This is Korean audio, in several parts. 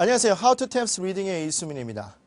안녕하세요. How to TAPS 리딩의 이수민입니다.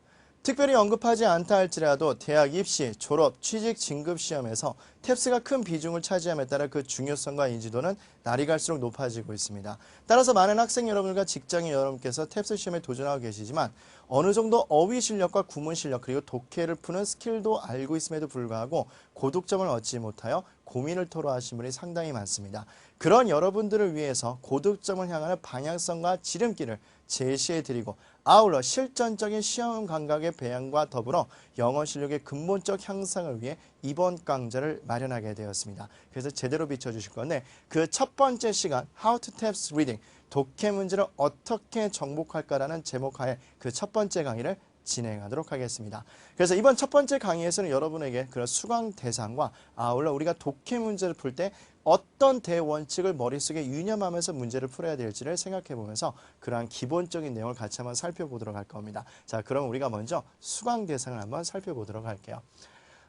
특별히 언급하지 않다 할지라도 대학 입시, 졸업, 취직, 진급 시험에서 탭스가 큰 비중을 차지함에 따라 그 중요성과 인지도는 날이 갈수록 높아지고 있습니다. 따라서 많은 학생 여러분과 직장인 여러분께서 탭스 시험에 도전하고 계시지만 어느 정도 어휘 실력과 구문 실력 그리고 독해를 푸는 스킬도 알고 있음에도 불구하고 고득점을 얻지 못하여 고민을 토로하신 분이 상당히 많습니다. 그런 여러분들을 위해서 고득점을 향하는 방향성과 지름길을 제시해드리고 아울러 실전적인 시험 감각의 배양과 더불어 영어 실력의 근본적 향상을 위해 이번 강좌를 마련하게 되었습니다. 그래서 제대로 비춰주실 건데 그 첫 번째 시간 How to TAPS Reading 독해 문제를 어떻게 정복할까라는 제목하에 그 첫 번째 강의를 진행하도록 하겠습니다. 그래서 이번 첫 번째 강의에서는 여러분에게 그런 수강 대상과 아울러 우리가 독해 문제를 풀 때 어떤 대원칙을 머릿속에 유념하면서 문제를 풀어야 될지를 생각해 보면서 그러한 기본적인 내용을 같이 한번 살펴보도록 할 겁니다. 자, 그럼 우리가 먼저 수강 대상을 한번 살펴보도록 할게요.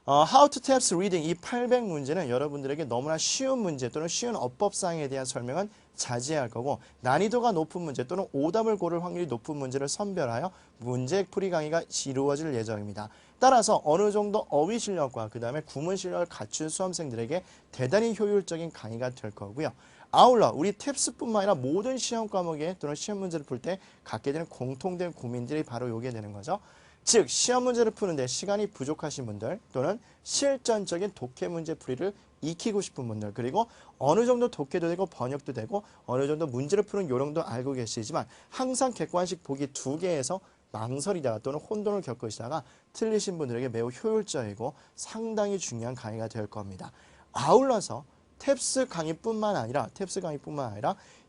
How to TAPS Reading 이 800문제는 여러분들에게 너무나 쉬운 문제 또는 쉬운 어법사항에 대한 설명은 자제할 거고 난이도가 높은 문제 또는 오답을 고를 확률이 높은 문제를 선별하여 문제풀이 강의가 이루어질 예정입니다. 따라서 어느 정도 어휘 실력과 그 다음에 구문 실력을 갖춘 수험생들에게 대단히 효율적인 강의가 될 거고요. 아울러 우리 탭스뿐만 아니라 모든 시험 과목에 또는 시험 문제를 풀 때 갖게 되는 공통된 고민들이 바로 요게 되는 거죠. 즉 시험 문제를 푸는데 시간이 부족하신 분들 또는 실전적인 독해 문제 풀이를 익히고 싶은 분들 그리고 어느 정도 독해도 되고 번역도 되고 어느 정도 문제를 푸는 요령도 알고 계시지만 항상 객관식 보기 2개에서 망설이다가 또는 혼돈을 겪으시다가 틀리신 분들에게 매우 효율적이고 상당히 중요한 강의가 될 겁니다. 아울러서 탭스 강의뿐만 아니라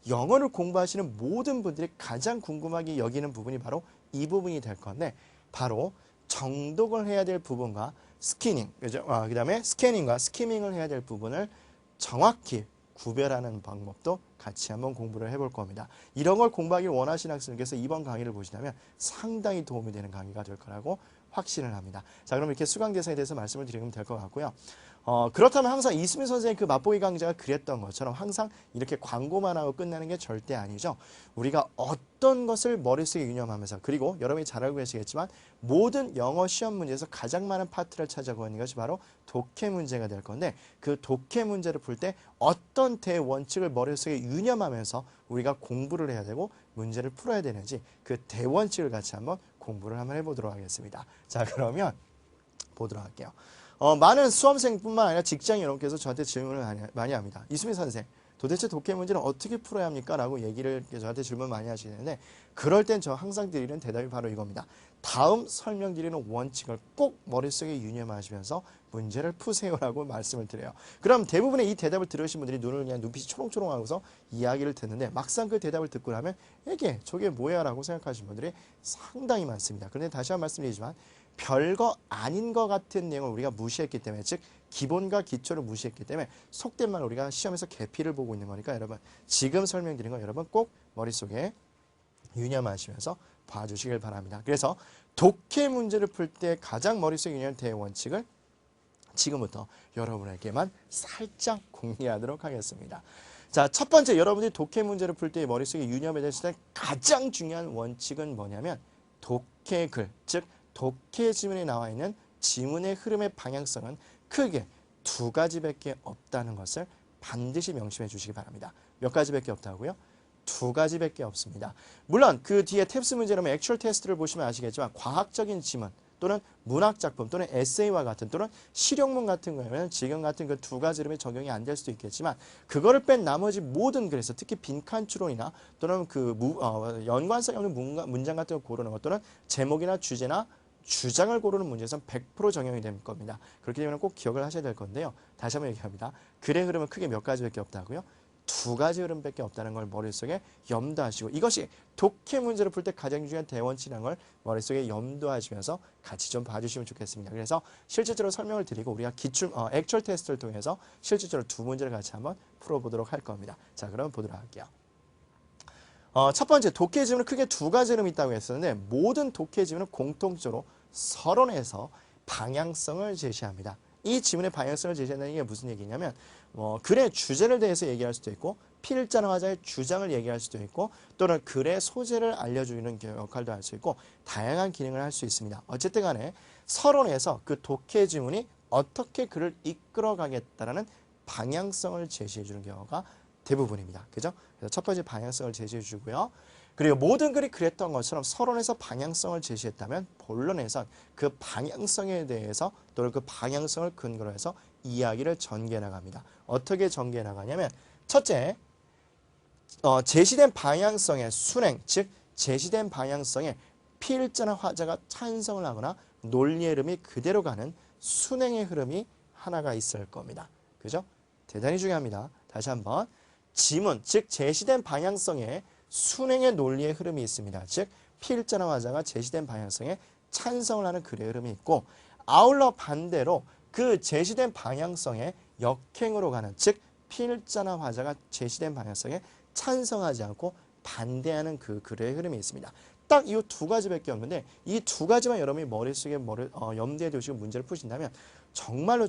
영어를 공부하시는 모든 분들이 가장 궁금하게 여기는 부분이 바로 이 부분이 될 건데 바로 정독을 해야 될 부분과 스캐닝, 그죠? 그 다음에 스캐닝과 스키밍을 해야 될 부분을 정확히 구별하는 방법도 같이 한번 공부를 해볼 겁니다. 이런 걸 공부하길 원하시는 학생들께서 이번 강의를 보시다면 상당히 도움이 되는 강의가 될 거라고 확신을 합니다. 자, 그럼 이렇게 수강 대상에 대해서 말씀을 드리면 될 것 같고요. 그렇다면 항상 이수민 선생의 그 맛보기 강좌가 그랬던 것처럼 항상 이렇게 광고만 하고 끝나는 게 절대 아니죠. 우리가 어떤 것을 머릿속에 유념하면서 그리고 여러분이 잘 알고 계시겠지만 모든 영어 시험 문제에서 가장 많은 파트를 차지하고 있는 것이 바로 독해 문제가 될 건데 그 독해 문제를 풀 때 어떤 대원칙을 머릿속에 유념하면서 우리가 공부를 해야 되고 문제를 풀어야 되는지 그 대원칙을 같이 한번 공부를 한번 해보도록 하겠습니다. 자, 그러면 보도록 할게요. 많은 수험생뿐만 아니라 직장인 여러분께서 저한테 질문을 많이 합니다. 이수민 선생, 도대체 독해 문제는 어떻게 풀어야 합니까? 라고 얘기를 저한테 질문 많이 하시는데 그럴 땐 저 항상 드리는 대답이 바로 이겁니다. 다음 설명드리는 원칙을 꼭 머릿속에 유념하시면서 문제를 푸세요라고 말씀을 드려요. 그럼 대부분의 이 대답을 들으신 분들이 눈을 그냥 눈빛이 초롱초롱하고서 이야기를 듣는데 막상 그 대답을 듣고 나면 저게 뭐야? 라고 생각하시는 분들이 상당히 많습니다. 그런데 다시 한번 말씀드리지만 별거 아닌 것 같은 내용을 우리가 무시했기 때문에 즉 기본과 기초를 무시했기 때문에 속된 말 우리가 시험에서 계피를 보고 있는 거니까 여러분 지금 설명드린 거 여러분 꼭 머릿속에 유념하시면서 봐주시길 바랍니다. 그래서 독해 문제를 풀 때 가장 머릿속에 유념 대원칙을 지금부터 여러분에게만 살짝 공개하도록 하겠습니다. 자, 첫 번째 여러분들이 독해 문제를 풀 때 머릿속에 유념해야 될 가장 중요한 원칙은 뭐냐면 독해 글, 즉 독해 지문에 나와 있는 지문의 흐름의 방향성은 크게 2가지밖에 없다는 것을 반드시 명심해 주시기 바랍니다. 몇 가지밖에 없다고요? 2가지밖에 없습니다. 물론 그 뒤에 탭스 문제라면 액츄얼 테스트를 보시면 아시겠지만 과학적인 지문 또는 문학작품 또는 에세이와 같은 또는 실용문 같은 거면 지금 같은 그 2가지 이름이 적용이 안 될 수도 있겠지만 그거를 뺀 나머지 모든 글에서 특히 빈칸 추론이나 또는 그 연관성이 없는 문장 같은 거 고르는 것 또는 제목이나 주제나 주장을 고르는 문제에서는 100% 적용이 될 겁니다. 그렇기 때문에 꼭 기억을 하셔야 될 건데요. 다시 한번 얘기합니다. 글의 흐름은 크게 몇 가지밖에 없다고요? 2가지 흐름밖에 없다는 걸 머릿속에 염두하시고 이것이 독해 문제를 풀 때 가장 중요한 대원칙이라는 걸 머릿속에 염두하시면서 같이 좀 봐주시면 좋겠습니다. 그래서 실질적으로 설명을 드리고 우리가 액츄얼 테스트를 통해서 실질적으로 2문제를 같이 한번 풀어보도록 할 겁니다. 자, 그럼 보도록 할게요. 첫 번째 독해 지문은 크게 2가지 흐름이 있다고 했었는데 모든 독해 지문은 공통적으로 서론에서 방향성을 제시합니다. 이 지문의 방향성을 제시한다는 게 무슨 얘기냐면 글의 주제를 대해서 얘기할 수도 있고 필자나 화자의 주장을 얘기할 수도 있고 또는 글의 소재를 알려주는 역할도 할 수 있고 다양한 기능을 할 수 있습니다. 어쨌든 간에 서론에서 그 독해 지문이 어떻게 글을 이끌어가겠다라는 방향성을 제시해 주는 경우가 대부분입니다. 그죠? 그래서 첫 번째 방향성을 제시해 주고요. 그리고 모든 글이 그랬던 것처럼 서론에서 방향성을 제시했다면 본론에선 그 방향성에 대해서 또는 그 방향성을 근거로 해서 이야기를 전개해 나갑니다. 어떻게 전개해 나가냐면 첫째, 제시된 방향성의 순행, 즉 제시된 방향성에 필자나 화자가 찬성을 하거나 논리의 흐름이 그대로 가는 순행의 흐름이 하나가 있을 겁니다. 그죠? 대단히 중요합니다. 다시 한번 지문, 즉 제시된 방향성에 순행의 논리의 흐름이 있습니다. 즉 필자나 화자가 제시된 방향성에 찬성을 하는 글의 흐름이 있고 아울러 반대로 그 제시된 방향성에 역행으로 가는 즉 필자나 화자가 제시된 방향성에 찬성하지 않고 반대하는 그 글의 흐름이 있습니다. 딱 이 두 가지밖에 없는데 이 두 가지만 여러분이 머릿속에 염두에 두시고 문제를 푸신다면 정말로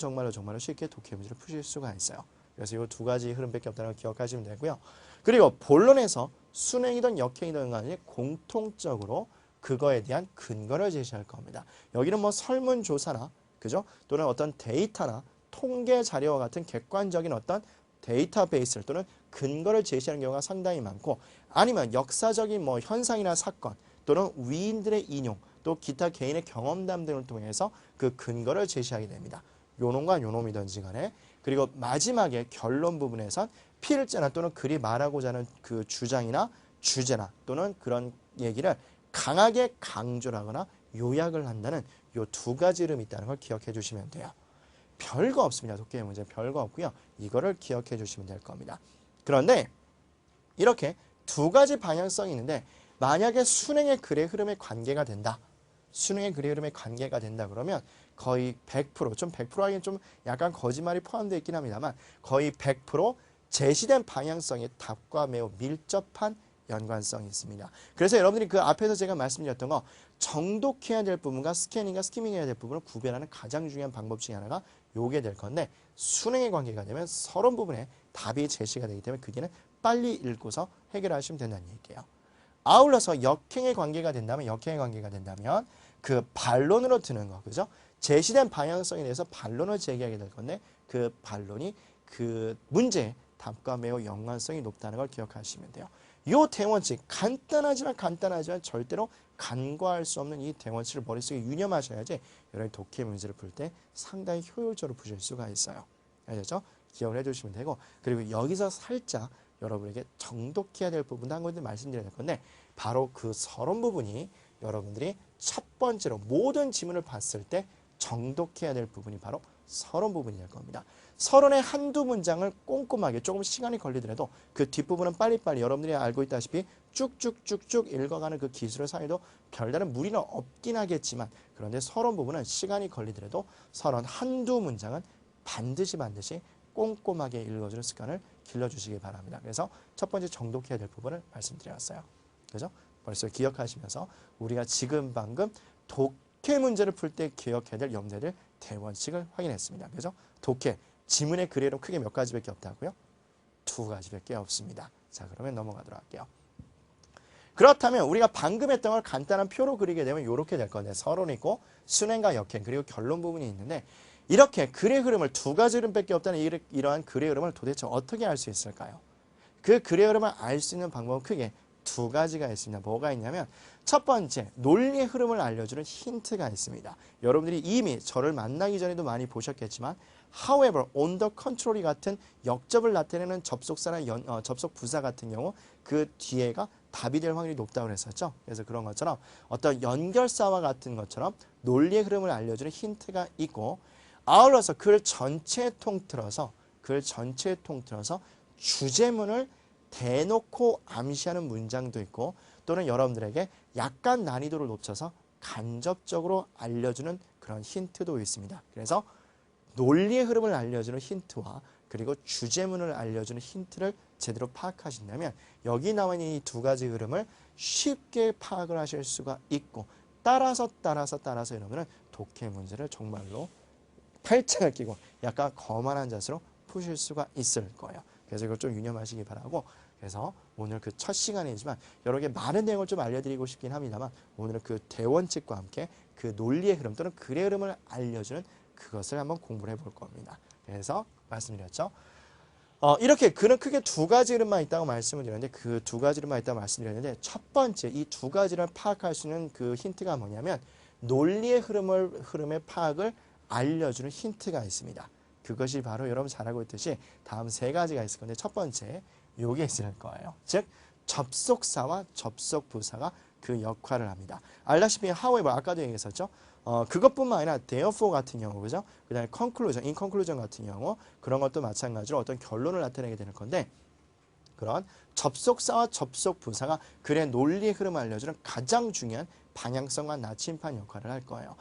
쉽게 독해 문제를 푸실 수가 있어요. 그래서 이 두 가지 흐름밖에 없다는 걸 기억하시면 되고요. 그리고 본론에서 순행이든 역행이든 간에 공통적으로 그거에 대한 근거를 제시할 겁니다. 여기는 뭐 설문조사나 그죠? 또는 어떤 데이터나 통계 자료와 같은 객관적인 어떤 데이터베이스를 또는 근거를 제시하는 경우가 상당히 많고 아니면 역사적인 뭐 현상이나 사건 또는 위인들의 인용 또 기타 개인의 경험담 등을 통해서 그 근거를 제시하게 됩니다. 요놈과 요놈이든지 간에 그리고 마지막에 결론 부분에선 필자나 또는 글이 말하고자 하는 그 주장이나 주제나 또는 그런 얘기를 강하게 강조를 하거나 요약을 한다는 요 두 가지 흐름이 있다는 걸 기억해 주시면 돼요. 별거 없습니다. 독해 문제 별거 없고요. 이거를 기억해 주시면 될 겁니다. 그런데 이렇게 두 가지 방향성이 있는데 만약에 순행의 글의 흐름에 관계가 된다. 순행의 글의 흐름에 관계가 된다 그러면 거의 100%, 좀 100% 하기엔 좀 약간 거짓말이 포함되어 있긴 합니다만 거의 100% 제시된 방향성이 답과 매우 밀접한 연관성이 있습니다. 그래서 여러분들이 그 앞에서 제가 말씀드렸던 거 정독해야 될 부분과 스캐닝과 스키밍해야 될 부분을 구별하는 가장 중요한 방법 중에 하나가 요게 될 건데 순행의 관계가 되면 서론 부분에 답이 제시가 되기 때문에 그 뒤는 빨리 읽고서 해결하시면 된다는 얘기예요. 아울러서 역행의 관계가 된다면 그 반론으로 드는 거 그죠? 제시된 방향성에 대해서 반론을 제기하게 될 건데 그 반론이 그 문제의 답과 매우 연관성이 높다는 걸 기억하시면 돼요. 이 대원칙 간단하지만 절대로 간과할 수 없는 이 대원칙을 머릿속에 유념하셔야지 여러분이 독해 문제를 풀 때 상당히 효율적으로 푸실 수가 있어요. 알겠죠? 기억을 해주시면 되고 그리고 여기서 살짝 여러분에게 정독해야 될 부분도 한 군데 말씀드려야 될 건데 바로 그 서론 부분이 여러분들이 첫 번째로 모든 지문을 봤을 때 정독해야 될 부분이 바로 서론 부분이 될 겁니다. 서론의 한두 문장을 꼼꼼하게 조금 시간이 걸리더라도 그 뒷부분은 빨리빨리 여러분들이 알고 있다시피 쭉쭉쭉쭉 읽어가는 그 기술을 사이도 별다른 무리는 없긴 하겠지만 그런데 서론 부분은 시간이 걸리더라도 서론 한두 문장은 반드시 꼼꼼하게 읽어주는 습관을 길러주시기 바랍니다. 그래서 첫 번째 정독해야 될 부분을 말씀드렸어요. 그죠? 머릿속에 기억하시면서 우리가 지금 방금 독해 문제를 풀 때 기억해야 될 염두들 대원칙을 확인했습니다. 그죠? 독해, 지문의 글의 흐름 크게 몇 가지밖에 없다고요? 두 가지밖에 없습니다. 자, 그러면 넘어가도록 할게요. 그렇다면 우리가 방금 했던 걸 간단한 표로 그리게 되면 이렇게 될 건데 서론이 있고 순행과 역행 그리고 결론 부분이 있는데 이렇게 글의 흐름을 두 가지 흐름밖에 없다는 이러한 글의 흐름을 도대체 어떻게 알 수 있을까요? 그 글의 흐름을 알 수 있는 방법은 크게 두 가지가 있습니다. 뭐가 있냐면 첫 번째, 논리의 흐름을 알려주는 힌트가 있습니다. 여러분들이 이미 저를 만나기 전에도 많이 보셨겠지만 however, on the contrary 같은 역접을 나타내는 접속사나 접속 부사 같은 경우 그 뒤에가 답이 될 확률이 높다고 그랬었죠. 그래서 그런 것처럼 어떤 연결사와 같은 것처럼 논리의 흐름을 알려주는 힌트가 있고 아울러서 글 전체에 통틀어서 주제문을 대놓고 암시하는 문장도 있고 또는 여러분들에게 약간 난이도를 높여서 간접적으로 알려주는 그런 힌트도 있습니다. 그래서 논리의 흐름을 알려주는 힌트와 그리고 주제문을 알려주는 힌트를 제대로 파악하신다면 여기 나와 있는 이 두 가지 흐름을 쉽게 파악을 하실 수가 있고 따라서 여러분은 독해 문제를 정말로 팔짱을 끼고 약간 거만한 자세로 푸실 수가 있을 거예요. 그래서 이걸 좀 유념하시기 바라고, 그래서 오늘 그 첫 시간이지만 여러 개 많은 내용을 좀 알려드리고 싶긴 합니다만, 오늘은 그 대원칙과 함께 그 논리의 흐름 또는 글의 흐름을 알려주는 그것을 한번 공부를 해볼 겁니다. 그래서 말씀드렸죠. 이렇게 글은 크게 두 가지 흐름만 있다고 말씀을 드렸는데, 그 두 가지 흐름만 있다고 말씀드렸는데, 첫 번째 이 두 가지를 파악할 수 있는 그 힌트가 뭐냐면 논리의 흐름의 파악을 알려주는 힌트가 있습니다. 그것이 바로 여러분 잘 알고 있듯이 다음 세 가지가 있을 건데, 첫 번째 요게 있을 거예요. 즉 접속사와 접속부사가 그 역할을 합니다. 알다시피 however 아까도 얘기했었죠. 그것뿐만 아니라 therefore 같은 경우, 그죠? 그 다음에 conclusion, in conclusion 같은 경우, 그런 것도 마찬가지로 어떤 결론을 나타내게 되는 건데, 그런 접속사와 접속부사가 글의 논리의 흐름을 알려주는 가장 중요한 방향성과 나침반 역할을 할 거예요.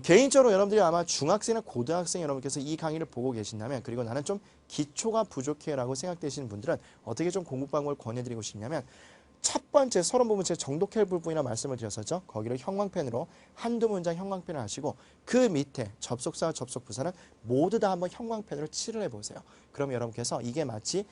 개인적으로 여러분들이 아마 중학생이나 고등학생 여러분께서 이 강의를 보고 계신다면, 그리고 나는 좀 기초가 부족해 라고 생각되시는 분들은 어떻게 좀 공부 방법을 권해드리고 싶냐면, 첫 번째 서론 부분 제가 정독해 볼 부분이라 말씀을 드렸었죠. 거기를 형광펜으로 한두 문장 형광펜을 하시고, 그 밑에 접속사와 접속부사는 모두 다 한번 형광펜으로 칠을 해보세요. 그럼 여러분께서 이게 마치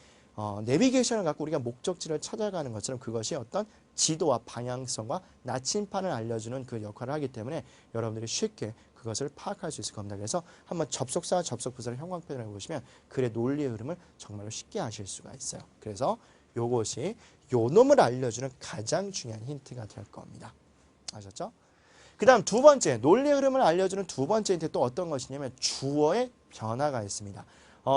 내비게이션을 갖고 우리가 목적지를 찾아가는 것처럼 그것이 어떤 지도와 방향성과 나침판을 알려주는 그 역할을 하기 때문에 여러분들이 쉽게 그것을 파악할 수 있을 겁니다. 그래서 한번 접속사와 접속부사를 형광펜으로 해보시면 글의 논리의 흐름을 정말로 쉽게 아실 수가 있어요. 그래서 요것이 요놈을 알려주는 가장 중요한 힌트가 될 겁니다. 아셨죠? 그 다음 두 번째, 논리의 흐름을 알려주는 두 번째 힌트 또 어떤 것이냐면 주어의 변화가 있습니다.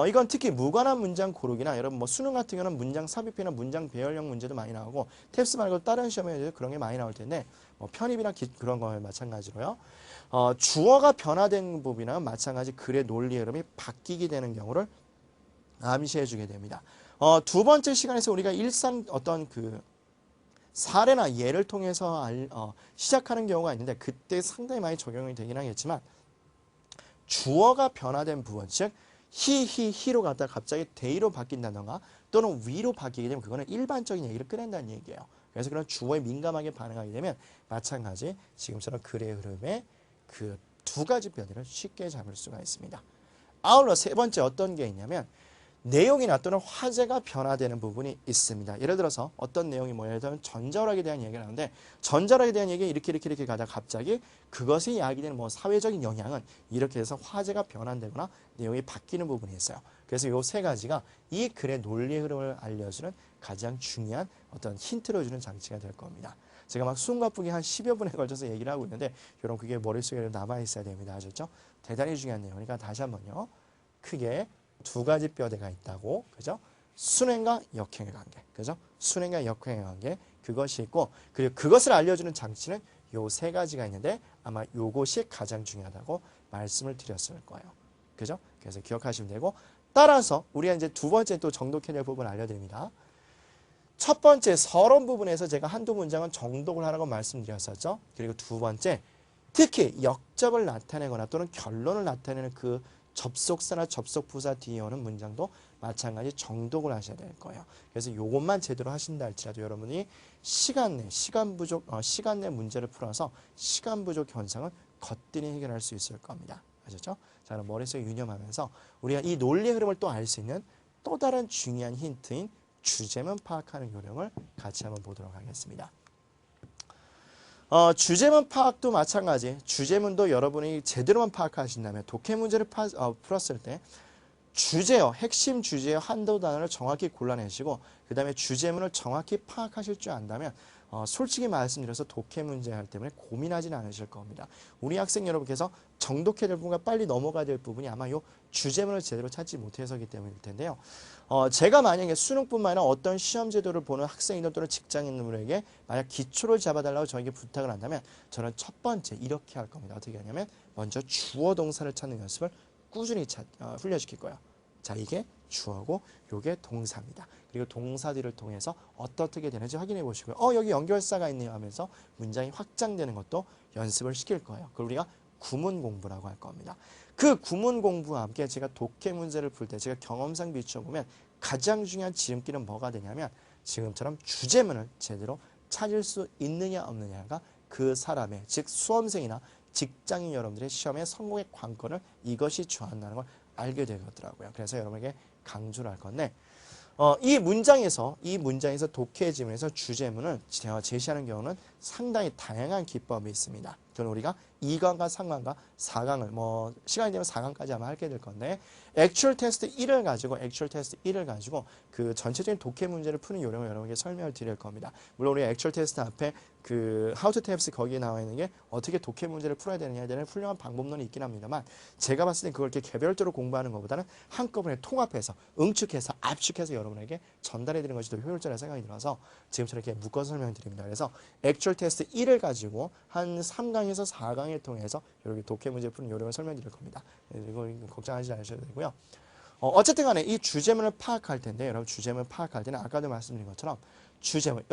이건 특히 무관한 문장 고르기나 여러분 뭐 수능 같은 경우는 문장 삽입이나 문장 배열형 문제도 많이 나오고, 탭스 말고 다른 시험에 그런 게 많이 나올 텐데, 뭐 편입이나 그런 거 마찬가지로요. 주어가 변화된 부분이나 마찬가지 글의 논리의 흐름이 바뀌게 되는 경우를 암시해 주게 됩니다. 두 번째 시간에서 우리가 일상 어떤 그 사례나 예를 통해서 시작하는 경우가 있는데, 그때 상당히 많이 적용이 되긴 하겠지만, 주어가 변화된 부분, 즉 히로 갔다가 갑자기 they로 바뀐다던가 또는 we로 바뀌게 되면 그거는 일반적인 얘기를 꺼낸다는 얘기예요. 그래서 그런 주어에 민감하게 반응하게 되면 마찬가지 지금처럼 글의 흐름에 그 두 가지 변화를 쉽게 잡을 수가 있습니다. 아울러 세 번째 어떤 게 있냐면 내용이나 또는 화제가 변화되는 부분이 있습니다. 예를 들어서 어떤 내용이 예를 들면 전자오락에 대한 얘기를 하는데, 전자오락에 대한 얘기가 이렇게 가다가 갑자기 그것이 야기되는 사회적인 영향은 이렇게 해서 화제가 변환되거나 내용이 바뀌는 부분이 있어요. 그래서 이 세 가지가 이 글의 논리의 흐름을 알려주는 가장 중요한 어떤 힌트를 주는 장치가 될 겁니다. 제가 막 숨가쁘게 한 10여 분에 걸쳐서 얘기를 하고 있는데, 여러분 그게 머릿속에 남아 있어야 됩니다. 아셨죠? 대단히 중요한 내용이니까 다시 한번요. 크게 두 가지 뼈대가 있다고, 그죠? 순행과 역행의 관계, 그죠? 순행과 역행의 관계, 그것이 있고, 그리고 그것을 알려주는 장치는 요 세 가지가 있는데 아마 요것이 가장 중요하다고 말씀을 드렸을 거예요. 그죠? 그래서 기억하시면 되고, 따라서 우리가 이제 두 번째 또 정독해야 될 부분 알려드립니다. 첫 번째 서론 부분에서 제가 한두 문장은 정독을 하라고 말씀드렸었죠. 그리고 두 번째, 특히 역접을 나타내거나 또는 결론을 나타내는 그 접속사나 접속부사 뒤에 오는 문장도 마찬가지 정독을 하셔야 될 거예요. 그래서 요것만 제대로 하신다 할지라도 여러분이 시간 내 문제를 풀어서 시간 부족 현상을 거뜬히 해결할 수 있을 겁니다. 아셨죠? 자, 그럼 머릿속에 유념하면서 우리가 이 논리의 흐름을 또 알 수 있는 또 다른 중요한 힌트인 주제문 파악하는 요령을 같이 한번 보도록 하겠습니다. 주제문 파악도 마찬가지. 주제문도 여러분이 제대로만 파악하신다면 독해 문제를 풀었을 때 주제어, 핵심 주제어 한두 단어를 정확히 골라내시고 그 다음에 주제문을 정확히 파악하실 줄 안다면 솔직히 말씀드려서 독해 문제 할 때문에 고민하지는 않으실 겁니다. 우리 학생 여러분께서 정독해야 될 부분과 빨리 넘어가야 될 부분이 아마 요 주제문을 제대로 찾지 못해서기 때문일 텐데요. 제가 만약에 수능뿐만 아니라 어떤 시험 제도를 보는 학생이든 또는 직장인들에게 만약 기초를 잡아달라고 저에게 부탁을 한다면 저는 첫 번째 이렇게 할 겁니다. 어떻게 하냐면 먼저 주어 동사를 찾는 연습을 꾸준히 훈련시킬 거예요. 자, 이게 주어고 요게 동사입니다. 그리고 동사들을 통해서 어떻게 되는지 확인해 보시고요. 여기 연결사가 있네요 하면서 문장이 확장되는 것도 연습을 시킬 거예요. 그걸 우리가 구문 공부라고 할 겁니다. 그 구문 공부와 함께 제가 독해 문제를 풀 때 제가 경험상 비춰보면 가장 중요한 지름길은 뭐가 되냐면 지금처럼 주제문을 제대로 찾을 수 있느냐 없느냐가 그 사람의 즉 수험생이나 직장인 여러분들의 시험의 성공의 관건을 이것이 주한다는 걸 알게 되더라고요. 그래서 여러분에게 강조를 할 건데 이 문장에서 독해 지문에서 주제문을 제시하는 경우는 상당히 다양한 기법이 있습니다. 그건 우리가 2강과 3강과 4강을 시간이 되면 4강까지 아마 하게 될 건데 액츄얼 테스트 1을 가지고 그 전체적인 독해 문제를 푸는 요령을 여러분에게 설명을 드릴 겁니다. 물론 우리 액츄얼 테스트 앞에 그 How to Tabs 거기에 나와 있는 게 어떻게 독해 문제를 풀어야 되느냐에 대한 훌륭한 방법론이 있긴 합니다만 제가 봤을 때 그걸 이렇게 개별적으로 공부하는 것보다는 한꺼번에 통합해서 응축해서 압축해서 여러분에게 전달해 드리는 것이 더 효율적이라는 생각이 들어서 지금처럼 이렇게 묶어서 설명드립니다. 그래서 액츄얼 테스트 1을 가지고 한 3강에서 4강을 통해서 이렇게 독해 문제 푸는 요령을 설명드릴 겁니다. 이거 걱정하지 않으셔도 되고요. 어쨌든 간에 이 주제문을 파악할 텐데 여러분 주제문 파악할 때는 아까도 말씀드린 것처럼 주제문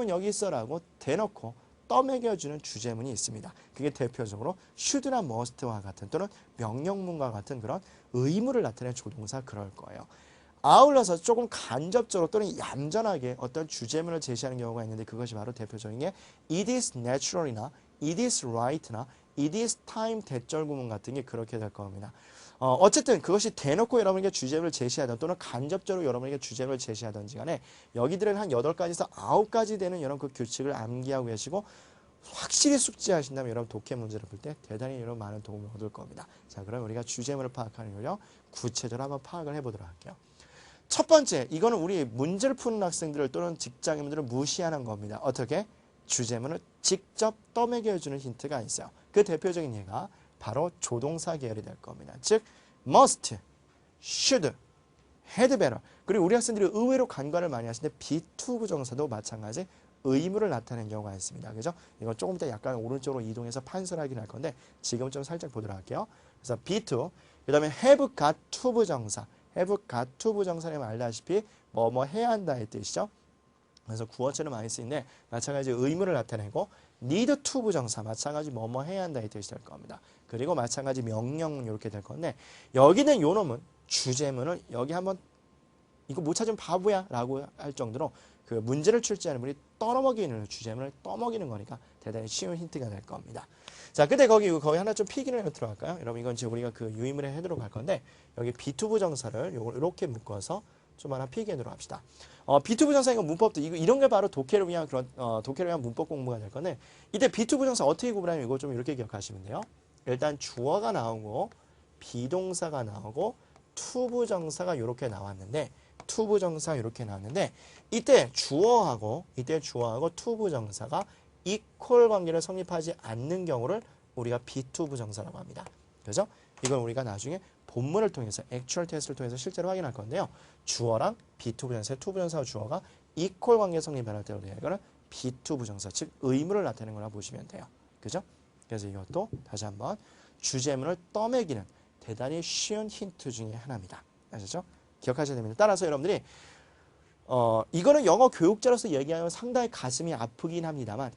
여기 있어라고 대놓고 떠먹여주는 주제문이 있습니다. 그게 대표적으로 should나 must와 같은 또는 명령문과 같은 그런 의무를 나타내는 조동사 그럴 거예요. 아울러서 조금 간접적으로 또는 얌전하게 어떤 주제문을 제시하는 경우가 있는데 그것이 바로 대표적인 게 it is natural이나 it is right나 it is time 대절 구문 같은 게 그렇게 될 겁니다. 어쨌든 그것이 대놓고 여러분에게 주제를 제시하던 또는 간접적으로 여러분에게 주제를 제시하던지 간에 여기들은 한 8가지에서 9가지 되는 여러분 그 규칙을 암기하고 계시고 확실히 숙지하신다면 여러분 독해 문제를 풀 때 대단히 여러분 많은 도움을 얻을 겁니다. 자, 그럼 우리가 주제문을 파악하는 요령 구체적으로 한번 파악을 해보도록 할게요. 첫 번째, 이거는 우리 문제를 푸는 학생들을 또는 직장인들을 무시하는 겁니다. 어떻게? 주제문을 직접 떠먹여주는 힌트가 있어요. 그 대표적인 예가 바로 조동사 계열이 될 겁니다. 즉, must, should, had better. 그리고 우리 학생들이 의외로 간과를 많이 하시는데 be2 부정사도 마찬가지 의무를 나타내는 경우가 있습니다. 그죠? 이건 조금 이따 약간 오른쪽으로 이동해서 판설하긴 할 건데 지금 좀 살짝 보도록 할게요. 그래서 be2, 그 다음에 have got to 부정사. have got to 부정사는 알다시피 뭐뭐 해야 한다의 뜻이죠. 그래서 구어체는 많이 쓰이는데 마찬가지 의무를 나타내고 need to 부정사 마찬가지 뭐뭐 해야 한다의 뜻이 될 겁니다. 그리고 마찬가지 명령문 이렇게 될 건데 여기는 요 놈은 주제문을 여기 한번 이거 못 찾으면 바보야 라고 할 정도로 그 문제를 출제하는 분이 떠먹이는 주제문을 떠먹이는 거니까 대단히 쉬운 힌트가 될 겁니다. 자, 근데 거기 하나 좀 필기를 해서 들어갈까요? 여러분 이건 지금 우리가 그 유의문에 해도록 할 건데 여기 be2 부정사를 요걸 이렇게 묶어서 좀 하나 필기해 놓합시다. be2 부정사 이거 문법도 이런 게 바로 독해를 위한 그런 독해를 위한 문법 공부가 될 건데 이때 be2 부정사 어떻게 구분하면 이거 좀 이렇게 기억하시면 돼요. 일단 주어가 나오고 비동사가 나오고 to 부정사가 이렇게 나왔는데 to 부정사 이렇게 나왔는데 이때 주어하고 to 부정사가 equal 관계를 성립하지 않는 경우를 우리가 be2 부정사라고 합니다. 그죠? 이건 우리가 나중에 본문을 통해서 액츄얼 테스트를 통해서 실제로 확인할 건데요. 주어랑 be2 부정사, to 부정사와 주어가 equal 관계 성립할 때 우리가 이거는 be2 부정사, 즉 의무를 나타내는 거라 보시면 돼요. 그죠? 그래서 이것도 다시 한번 주제문을 떠먹이는 대단히 쉬운 힌트 중에 하나입니다. 아시죠? 기억하셔야 됩니다. 따라서 여러분들이 이거는 영어 교육자로서 얘기하면 상당히 가슴이 아프긴 합니다만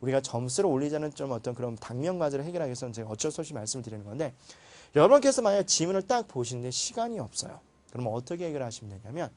우리가 점수를 올리자는 좀 어떤 그런 당면 과제를 해결하기 위해서는 제가 어쩔 수 없이 말씀을 드리는 건데 여러분께서 만약 지문을 딱 보시는데 시간이 없어요. 그러면 어떻게 해결하시면 되냐면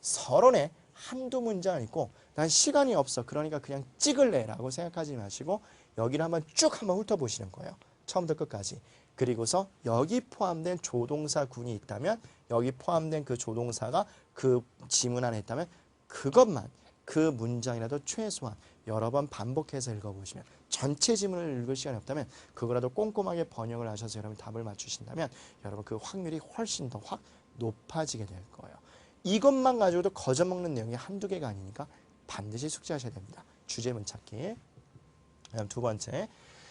서론에 한두 문장 있고 난 시간이 없어 그러니까 그냥 찍을래 라고 생각하지 마시고 여기를 한번 쭉 한번 훑어보시는 거예요. 처음부터 끝까지. 그리고서 여기 포함된 조동사군이 있다면 여기 포함된 그 조동사가 그 지문 안에 있다면 그것만 그 문장이라도 최소한 여러 번 반복해서 읽어보시면 전체 지문을 읽을 시간이 없다면 그거라도 꼼꼼하게 번역을 하셔서 여러분 답을 맞추신다면 여러분 그 확률이 훨씬 더 확 높아지게 될 거예요. 이것만 가지고도 거저먹는 내용이 한두 개가 아니니까 반드시 숙지하셔야 됩니다. 주제문 찾기. 그다음 두 번째.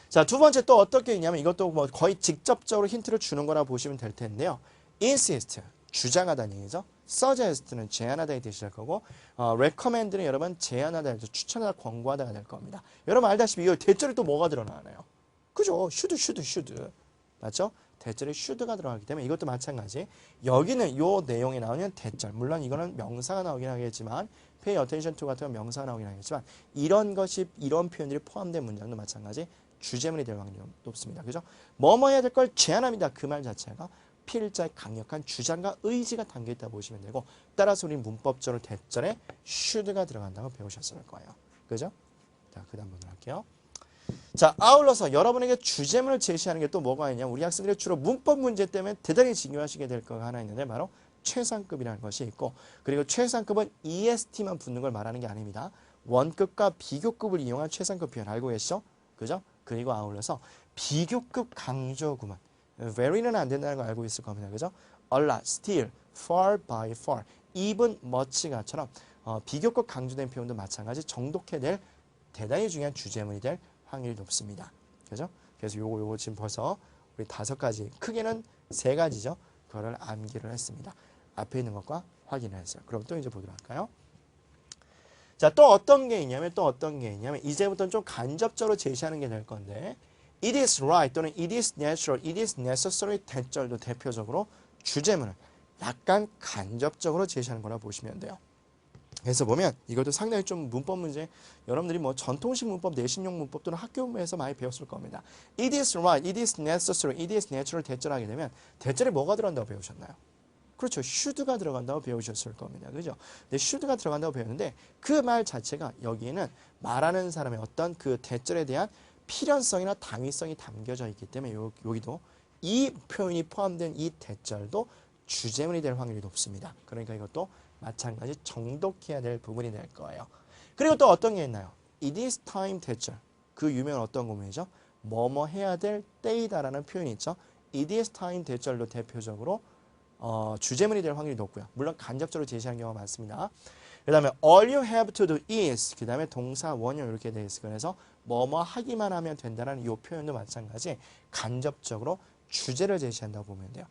자, 두 번째 또 어떻게 있냐면 이것도 뭐 거의 직접적으로 힌트를 주는 거라 보시면 될 텐데요. insist, 주장하다는 얘기죠. suggest는 제안하다의 뜻이 될 거고 recommend는 여러분 제안하다, 추천하다, 권고하다가 될 겁니다. 여러분 알다시피 이거 대절에 또 뭐가 들어나나요? 그죠? should. 맞죠? 대절에 should가 들어가기 때문에 이것도 마찬가지. 여기는 요 내용이 나오는 대절. 물론 이거는 명사가 나오긴 하겠지만 pay attention to 같은 건 명사가 나오긴 하겠지만 이런 표현들이 포함된 문장도 마찬가지. 주제문이 될 확률이 높습니다. 그죠? 뭐뭐 해야 될 걸 제안합니다. 그 말 자체가 필자의 강력한 주장과 의지가 담겨있다 보시면 되고 따라서 우리 문법적으로 대절에 should가 들어간다고 배우셨을 거예요. 그죠? 자, 그 다음 보도록 할게요. 자, 아울러서 여러분에게 주제문을 제시하는 게 또 뭐가 있냐? 우리 학생들이 주로 문법 문제 때문에 대단히 중요하시게 될 거가 하나 있는데 바로 최상급이라는 것이 있고, 그리고 최상급은 EST만 붙는 걸 말하는 게 아닙니다. 원급과 비교급을 이용한 최상급 표현 알고 계시죠? 그죠? 그리고 아울러서 비교급 강조 구문. very는 안 된다는 거 알고 있을 겁니다. 그죠? a lot, still, far by far, even, much가처럼 비교급 강조된 표현도 마찬가지 정독해야 될 대단히 중요한 주제문이 될 확률이 높습니다. 그죠? 그래서 요거 지금 벌써 우리 5가지, 크게는 3가지죠. 그거를 암기를 했습니다. 앞에 있는 것과 확인을 했어요. 그럼 또 이제 보도록 할까요? 자, 또 어떤 게 있냐면 이제부터는 좀 간접적으로 제시하는 게 될 건데 it is right 또는 it is natural, it is necessary 대절도 대표적으로 주제문을 약간 간접적으로 제시하는 거라 보시면 돼요. 그래서 보면 이것도 상당히 좀 문법 문제, 여러분들이 뭐 전통식 문법, 내신용 문법 또는 학교에서 많이 배웠을 겁니다. It is right, it is necessary, it is natural 대절하게 되면 대절에 뭐가 들어간다고 배우셨나요? 그렇죠. should가 들어간다고 배우셨을 겁니다. 그죠? 근데 should가 들어간다고 배웠는데 그 말 자체가 여기에는 말하는 사람의 어떤 그 대절에 대한 필연성이나 당위성이 담겨져 있기 때문에 여기도 이 표현이 포함된 이 대절도 주제문이 될 확률이 높습니다. 그러니까 이것도 마찬가지 정독해야 될 부분이 될 거예요. 그리고 또 어떤 게 있나요? It is time 대절. 그 유명한 어떤 구문이죠? 뭐뭐 해야 될 때이다라는 표현이 있죠. It is time 대절로 대표적으로 주제문이 될 확률이 높고요. 물론 간접적으로 제시하는 경우가 많습니다. 그 다음에 all you have to do is 그 다음에 동사 원형 이렇게 되어 있어요. 그래서 뭐뭐 하기만 하면 된다는 이 표현도 마찬가지 간접적으로 주제를 제시한다고 보면 돼요.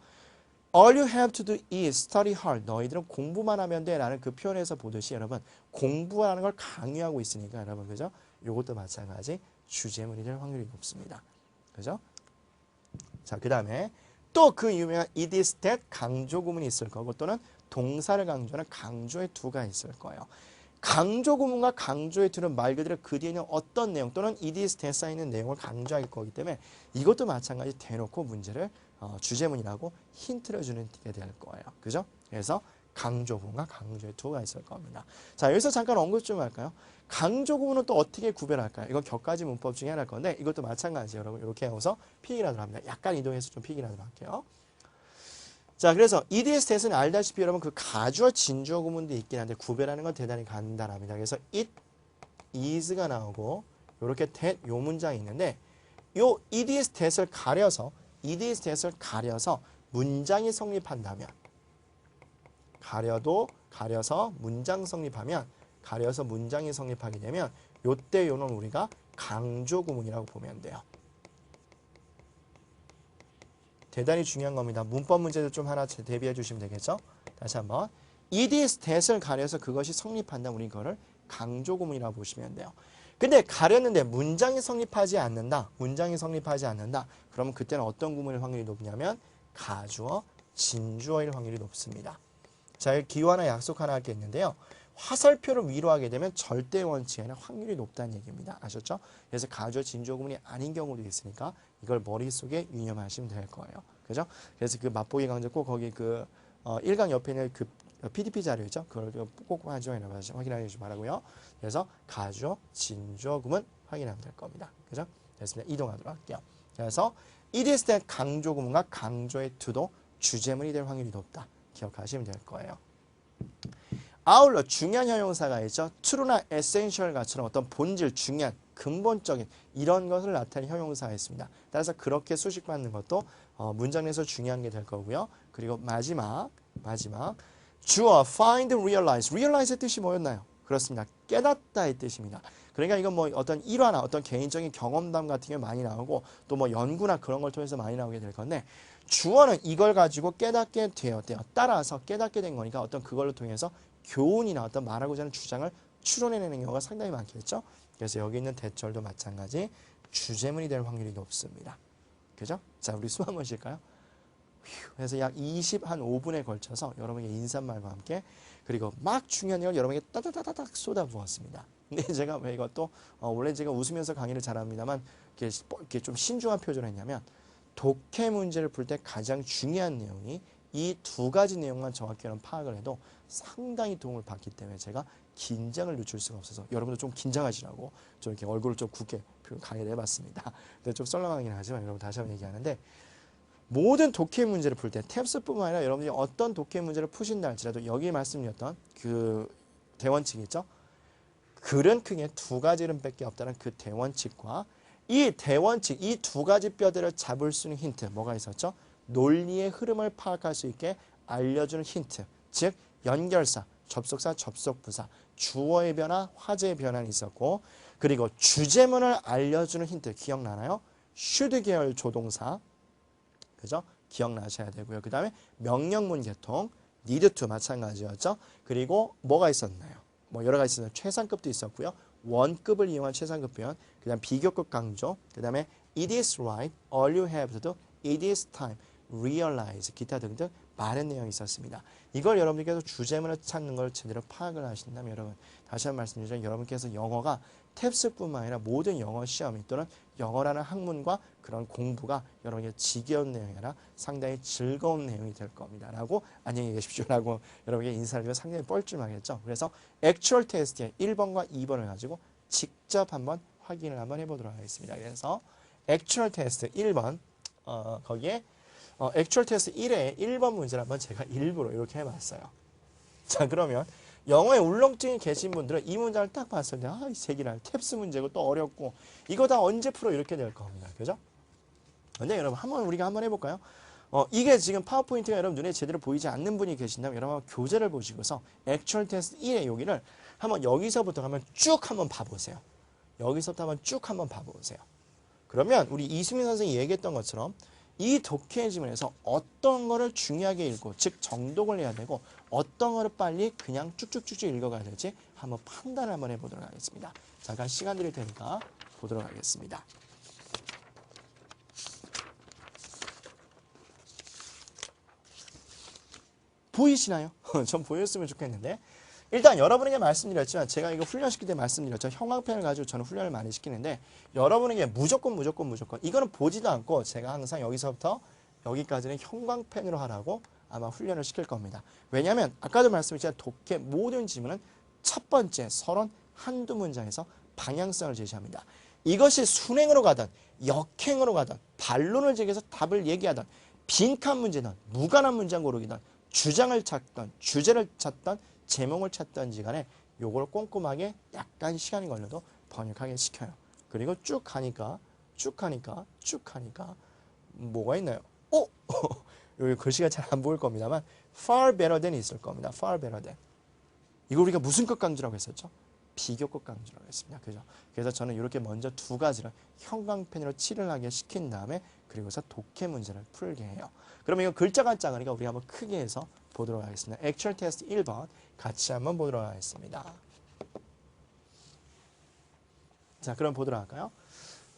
All you have to do is study hard. 너희들은 공부만 하면 돼 라는 그 표현에서 보듯이 여러분 공부하는 걸 강요하고 있으니까 여러분 그죠? 이것도 마찬가지 주제문이 될 확률이 높습니다. 그죠? 자, 그 다음에 또 그 유명한 it is that 강조 구문이 있을 거고 또는 동사를 강조하는 강조의 두가 있을 거예요. 강조 구문과 강조의 두는 말 그대로 그 뒤에 있는 어떤 내용 또는 it is that 쌓이는 내용을 강조할 거기 때문에 이것도 마찬가지 대놓고 문제를 주제문이라고 힌트를 주는 게 될 거예요. 그죠? 그래서 강조 구문과 강조의 두가 있을 겁니다. 자, 여기서 잠깐 언급 좀 할까요? 강조 구문은 또 어떻게 구별할까요? 이건 격가지 문법 중에 하나일 건데 이것도 마찬가지예요. 여러분 이렇게 해서 필기하도록 합니다. 약간 이동해서 좀 필기하도록 할게요. 자, 그래서 it is that은 알다시피 여러분 그 가주어 진주어 구문도 있긴 한데 구별하는 건 대단히 간단합니다. 그래서 it is가 나오고 이렇게 that 요 문장이 있는데 요 it is that을 가려서 문장이 성립한다면 가려서 문장이 성립하게 되면 요때 요는 우리가 강조 구문이라고 보면 돼요. 대단히 중요한 겁니다. 문법 문제도 좀 하나 대비해 주시면 되겠죠? 다시 한번 it is that을 가려서 그것이 성립한다면 우리 이거를 강조 구문이라고 보시면 돼요. 근데 가렸는데 문장이 성립하지 않는다. 그러면 그때는 어떤 구문일 확률이 높냐면 가주어, 진주어일 확률이 높습니다. 자, 기호 하나 약속 하나 할 게 있는데요. 화살표를 위로 하게 되면 절대 원칙에는 확률이 높다는 얘기입니다. 아셨죠? 그래서 가주어, 진주어 구문이 아닌 경우도 있으니까 이걸 머릿속에 유념하시면 될 거예요. 그죠? 그래서 그 맛보기 강좌 꼭 거기 그 1강 옆에 있는 그 PDP 자료 있죠? 그걸 꼭 확인해 주시기 바라고요. 그래서 가주어, 진주어 구문 확인하면 될 겁니다. 그죠? 됐습니다. 이동하도록 할게요. 그래서 it is that 강조 구문과 강조의 to도 주제문이 될 확률이 높다. 기억하시면 될 거예요. 아울러 중요한 형용사가 있죠. true나 essential 같처럼 어떤 본질, 중요한, 근본적인 이런 것을 나타내는 형용사가 있습니다. 따라서 그렇게 수식받는 것도 문장 내에서 중요한 게 될 거고요. 그리고 마지막 주어 find, realize. realize의 뜻이 뭐였나요? 그렇습니다. 깨닫다의 뜻입니다. 그러니까 이건 뭐 어떤 일화나 어떤 개인적인 경험담 같은 게 많이 나오고 또 뭐 연구나 그런 걸 통해서 많이 나오게 될 건데 주어는 이걸 가지고 깨닫게 되었대요. 따라서 깨닫게 된 거니까 어떤 그걸로 통해서 교훈이나 어떤 말하고자 하는 주장을 추론해내는 경우가 상당히 많겠죠. 그래서 여기 있는 대절도 마찬가지 주제문이 될 확률이 높습니다. 그죠? 자, 우리 숨 한번 쉴까요? 그래서 약 25분에 걸쳐서 여러분에게 인사말과 함께 그리고 막 중요한 걸 여러분에게 따다다닥 쏟아부었습니다. 근데 제가 왜 이것도 원래 제가 웃으면서 강의를 잘합니다만 이렇게 좀 신중한 표정을 했냐면 독해 문제를 풀 때 가장 중요한 내용이 이 두 가지 내용만 정확히 여러분 파악을 해도 상당히 도움을 받기 때문에 제가 긴장을 늦출 수가 없어서 여러분들 좀 긴장하시라고 좀 이렇게 얼굴을 좀 굳게 강의를 해봤습니다. 근데 좀 썰렁하긴 하지만 여러분 다시 한번 얘기하는데 모든 독해 문제를 풀 때 탭스뿐만 아니라 여러분들이 어떤 독해 문제를 푸신다 할지라도 여기 말씀드렸던 그 대원칙이 있죠. 글은 크게 두 가지 이름밖에 없다는 그 대원칙과 이 대원칙, 이 두 가지 뼈대를 잡을 수 있는 힌트 뭐가 있었죠? 논리의 흐름을 파악할 수 있게 알려주는 힌트, 즉 연결사, 접속사, 접속부사, 주어의 변화, 화제의 변환이 있었고 그리고 주제문을 알려주는 힌트 기억나나요? should 계열 조동사, 그죠? 기억나셔야 되고요. 그 다음에 명령문 계통, need to 마찬가지였죠. 그리고 뭐가 있었나요? 뭐 여러 가지 있었나요? 최상급도 있었고요. 원급을 이용한 최상급 표현, 그 다음 비교급 강조, 그 다음에 it is right, all you have to do, it is time, realize, 기타 등등 많은 내용이 있었습니다. 이걸 여러분께서 주제문을 찾는 걸 제대로 파악을 하신다면 여러분 다시 한번 말씀드리자면 여러분께서 영어가 탭스뿐만 아니라 모든 영어 시험이 또는 영어라는 학문과 그런 공부가 여러분에게 지겨운 내용이 아니라 상당히 즐거운 내용이 될 겁니다. 라고 안녕히 계십시오. 라고 여러분에게 인사를 드리면 상당히 뻘쭘하겠죠. 그래서 액츄얼 테스트의 1번과 2번을 가지고 직접 한번 확인을 한번 해보도록 하겠습니다. 그래서 액츄얼 테스트 1번 거기에 액츄얼 테스트 1의 1번 문제를 한번 제가 일부러 이렇게 해봤어요. 자 그러면 영어에 울렁증이 계신 분들은 이 문장을 딱 봤을 때 이 새끼랑 탭스 문제고 또 어렵고 이거 다 언제 풀어 이렇게 될 겁니다. 그죠? 근데 여러분 우리가 한번 해볼까요? 이게 지금 파워포인트가 여러분 눈에 제대로 보이지 않는 분이 계신다면 여러분 교재를 보시고서 액츄얼 테스트 1의 여기를 한번 여기서부터 한번 쭉 한번 봐보세요. 여기서부터 한번 쭉 한번 봐보세요. 그러면 우리 이수민 선생이 얘기했던 것처럼 이 독해 지문에서 어떤 거를 중요하게 읽고 즉 정독을 해야 되고 어떤 거를 빨리 그냥 쭉쭉쭉쭉 읽어가야 될지 한번 판단을 한번 해보도록 하겠습니다. 잠깐 시간 드릴 테니까 보도록 하겠습니다. 보이시나요? 전 보였으면 좋겠는데 일단 여러분에게 말씀드렸지만 제가 이거 훈련시킬 때 말씀드렸죠. 형광펜을 가지고 저는 훈련을 많이 시키는데 여러분에게 무조건 이거는 보지도 않고 제가 항상 여기서부터 여기까지는 형광펜으로 하라고 아마 훈련을 시킬 겁니다. 왜냐하면 아까도 말씀드렸지만 독해 모든 지문은 첫 번째 서론 한두 문장에서 방향성을 제시합니다. 이것이 순행으로 가든 역행으로 가든 반론을 제기해서 답을 얘기하든 빈칸 문제든 무관한 문장 고르기든 주장을 찾던 주제를 찾던 제목을 찾던지 간에 요걸 꼼꼼하게 약간 시간이 걸려도 번역하게 시켜요. 그리고 쭉 가니까 뭐가 있나요? 여기 글씨가 잘 안 보일 겁니다만 far better than이 있을 겁니다. far better than. 이거 우리가 무슨 것 강조라고 했었죠? 비교급 강조라고 했습니다. 그죠? 그래서 저는 이렇게 먼저 두 가지를 형광펜으로 칠을 하게 시킨 다음에 그리고서 독해 문제를 풀게 해요. 그러면 이거 글자가 작으니까 우리 한번 크게 해서 보도록 하겠습니다. 액츄얼 테스트 1번 같이 한번 보도록 하겠습니다. 자, 그럼 보도록 할까요?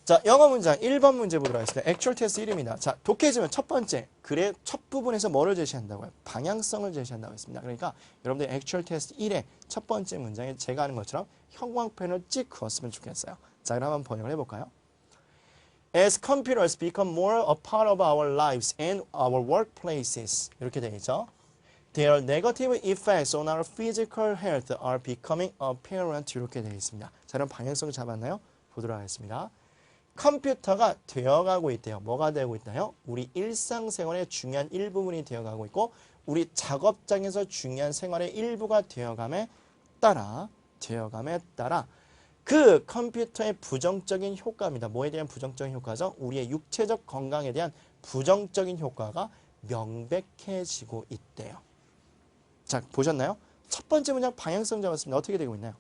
자, 영어 문장 1번 문제 보도록 하겠습니다. 액츄얼 테스트 1입니다. 자, 독해 지문 첫 번째 글의 첫 부분에서 뭐를 제시한다고요? 방향성을 제시한다고 했습니다. 그러니까 여러분들 액츄얼 테스트 1의 첫 번째 문장에 제가 하는 것처럼 형광펜을 찍 그었으면 좋겠어요. 자, 그럼 한번 번역을 해볼까요? As computers become more a part of our lives and our workplaces 이렇게 되어 있죠. Their negative effects on our physical health are becoming apparent 이렇게 되어 있습니다. 자, 그럼 방향성을 잡았나요? 보도록 하겠습니다. 컴퓨터가 되어가고 있대요. 뭐가 되고 있나요? 우리 일상생활의 중요한 일부분이 되어가고 있고 우리 작업장에서 중요한 생활의 일부가 되어감에 따라 그 컴퓨터의 부정적인 효과입니다. 뭐에 대한 부정적인 효과죠? 우리의 육체적 건강에 대한 부정적인 효과가 명백해지고 있대요. 자, 보셨나요? 첫 번째 문장 방향성 잡았습니다. 어떻게 되고 있나요?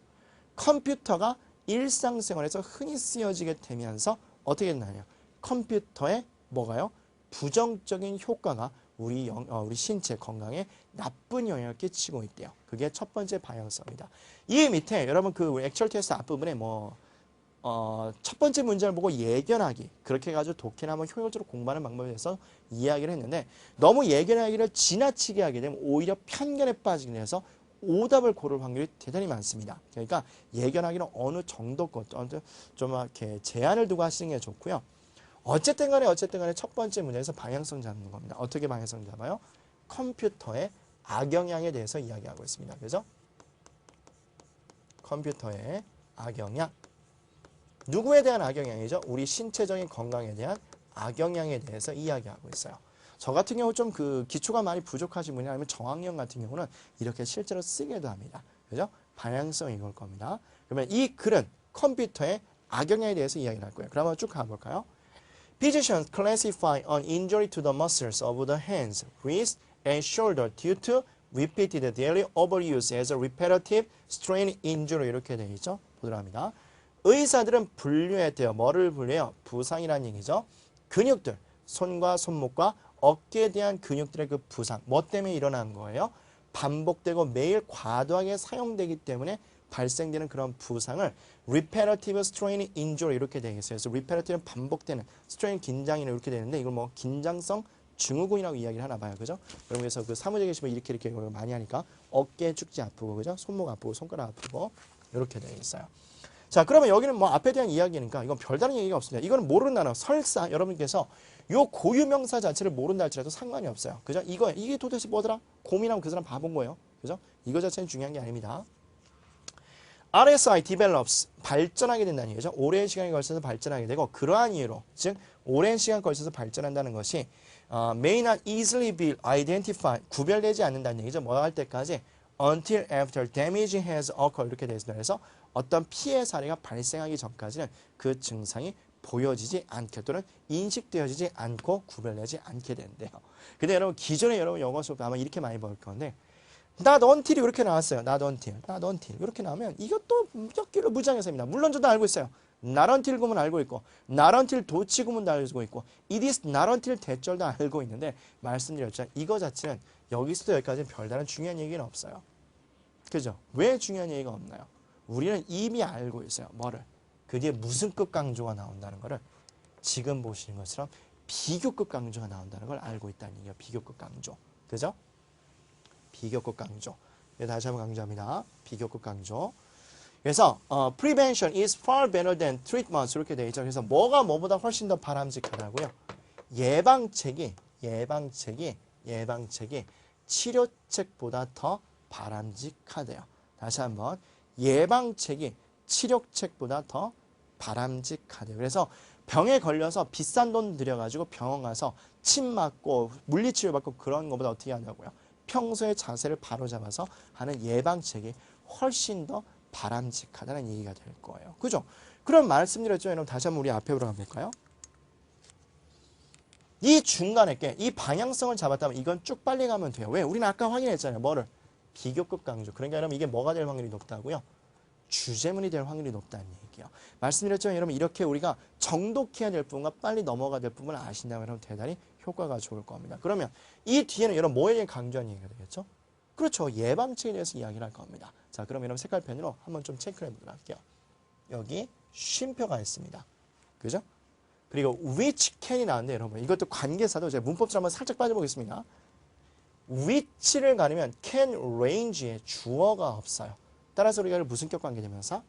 컴퓨터가 일상생활에서 흔히 쓰여지게 되면서 어떻게 됐나요? 컴퓨터에 뭐가요? 부정적인 효과가 우리 신체 건강에 나쁜 영향을 끼치고 있대요. 그게 첫 번째 방향성입니다. 이 밑에 여러분 그 액츄얼 테스트 앞부분에 첫 번째 문제를 보고 예견하기 그렇게 해가지고 독해나 한번 효율적으로 공부하는 방법에 대해서 이야기를 했는데 너무 예견하기를 지나치게 하게 되면 오히려 편견에 빠지게 돼서 오답을 고를 확률이 대단히 많습니다. 그러니까 예견하기는 어느 정도 좀 이렇게 제한을 두고 하시는 게 좋고요. 어쨌든 간에 첫 번째 문제에서 방향성 잡는 겁니다. 어떻게 방향성 잡아요? 컴퓨터의 악영향에 대해서 이야기하고 있습니다. 그죠? 컴퓨터의 악영향. 누구에 대한 악영향이죠? 우리 신체적인 건강에 대한 악영향에 대해서 이야기하고 있어요. 저 같은 경우 좀 그 기초가 많이 부족하신 분이 아니면 저학년 같은 경우는 이렇게 실제로 쓰기도 합니다. 그죠? 방향성이 이걸 겁니다. 그러면 이 글은 컴퓨터의 악영향에 대해서 이야기를 할 거예요. 그럼 한번 쭉 가볼까요? Physicians classify an injury to the muscles of the hands, wrist, and shoulder due to repeated daily overuse as a repetitive strain injury 이렇게 되어 있죠. 보도록 합니다. 의사들은 분류했대요. 뭐를 분류해요? 부상이라는 얘기죠. 근육들, 손과 손목과 어깨에 대한 근육들의 그 부상, 뭐 때문에 일어나는 거예요? 반복되고 매일 과도하게 사용되기 때문에 발생되는 그런 부상을 repetitive strain injury 이렇게 되겠어요. 그래서 repetitive는 반복되는, strain 긴장이나 이렇게 되는데 이걸 뭐 긴장성 증후군이라고 이야기를 하나 봐요. 그죠? 여러분 그래서 그 사무직에 계시면 이렇게 많이 하니까 어깨 축지 아프고 그죠? 손목 아프고 손가락 아프고 이렇게 되어 있어요. 자, 그러면 여기는 뭐 앞에 대한 이야기니까 이건 별다른 얘기가 없습니다. 이거는 모르는 단어. 설사 여러분께서 요 고유명사 자체를 모른다 할지라도 상관이 없어요. 그죠? 이게 도대체 뭐더라? 고민하면 그 사람 바본 거예요. 그죠? 이거 자체는 중요한 게 아닙니다. RSI develops 발전하게 된다는 얘기죠. 오랜 시간에 걸쳐서 발전하게 되고 그러한 이유로 즉 오랜 시간 걸쳐서 발전한다는 것이 may not easily be identified 구별되지 않는다는 얘기죠. 뭐 할 때까지 until after damage has occurred 이렇게 되어 있습니다. 그래서 어떤 피해 사례가 발생하기 전까지는 그 증상이 보여지지 않게 또는 인식되어지지 않고 구별되지 않게 된대요. 근데 여러분 기존에 여러분 영어 수업 아마 이렇게 많이 볼 건데 not until이 이렇게 나왔어요. not until 이렇게 나오면 이것도 몇 무장해서입니다. 물론 저도 알고 있어요. not until 구문 알고 있고 not until 도치 구문도 알고 있고 it is not until 대절도 알고 있는데 말씀드렸죠. 이거 자체는 여기서부터 여기까지는 별다른 중요한 얘기는 없어요. 그죠? 왜 중요한 얘기가 없나요? 우리는 이미 알고 있어요. 뭐를? 그 뒤에 무슨 급 강조가 나온다는 거를 지금 보시는 것처럼 비교급 강조가 나온다는 걸 알고 있다는 얘기예요. 비교급 강조. 그죠? 비교급 강조. 다시 한번 강조합니다. 비교급 강조. 그래서 prevention is far better than treatment 이렇게 되어 있죠. 그래서 뭐가 뭐보다 훨씬 더 바람직하다고요? 예방책이 치료책보다 더 바람직하대요. 다시 한번 예방책이 치료책보다 더 바람직하대요. 그래서 병에 걸려서 비싼 돈 들여가지고 병원 가서 침 맞고 물리치료 받고 그런 것보다 어떻게 하냐고요? 평소에 자세를 바로잡아서 하는 예방책이 훨씬 더 바람직하다는 얘기가 될 거예요. 그죠? 그럼 말씀드렸죠. 여러분 다시 한번 우리 앞에 들어가 볼까요? 이 중간에 이 방향성을 잡았다면 이건 쭉 빨리 가면 돼요. 왜? 우리는 아까 확인했잖아요. 뭐를? 비교급 강조. 그러니까 여러분 이게 뭐가 될 확률이 높다고요? 주제문이 될 확률이 높다는 얘기예요. 말씀드렸죠. 여러분 이렇게 우리가 정독해야 될 부분과 빨리 넘어가야 될 부분을 아신다면 여러분 대단히 효과가 좋을 겁니다. 그러면 이 뒤에는 여러분 뭐에 대해 강조한 얘기가 되겠죠? 그렇죠. 예방책에 대해서 이야기를 할 겁니다. 자, 그럼 여러분 색깔펜으로 한번 좀 체크를 해보도록 할게요. 여기 쉼표가 있습니다. 그죠? 그리고 which can이 나왔는데 여러분 이것도 관계사도 제가 문법적으로 한번 살짝 빠져보겠습니다. which를 가리면 can range에 주어가 없어요. 따라서 우리가 무슨격 관계대명사?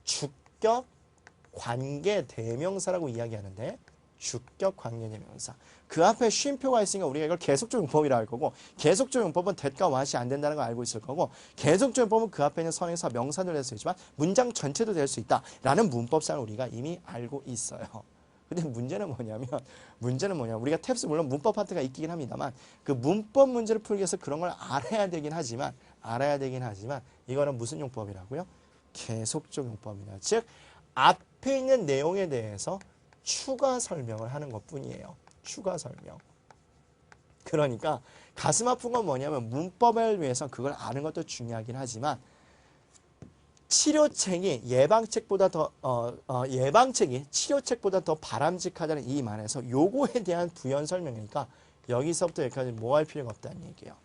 주격 관계대명사라고 이야기하는데 주격 관계대명사. 그 앞에 쉼표가 있으니까 우리가 이걸 계속적 용법이라고 할 거고 계속적 용법은 that과 what이 안 된다는 걸 알고 있을 거고 계속적 용법은 그 앞에 있는 선행사 명사도 될 수 있지만 문장 전체도 될 수 있다라는 문법상을 우리가 이미 알고 있어요. 근데 문제는 뭐냐면 우리가 탭스 물론 문법 파트가 있긴 합니다만 그 문법 문제를 풀기 위해서 그런 걸 알아야 되긴 하지만 이거는 무슨 용법이라고요? 계속적 용법이다. 즉 앞에 있는 내용에 대해서 추가 설명을 하는 것뿐이에요. 추가 설명. 그러니까 가슴 아픈 건 뭐냐면 문법을 위해서 그걸 아는 것도 중요하긴 하지만 예방책이 치료책보다 더 바람직하다는 이 말에서 요거에 대한 부연 설명이니까 여기서부터 여기까지 뭐 할 필요가 없다는 얘기예요.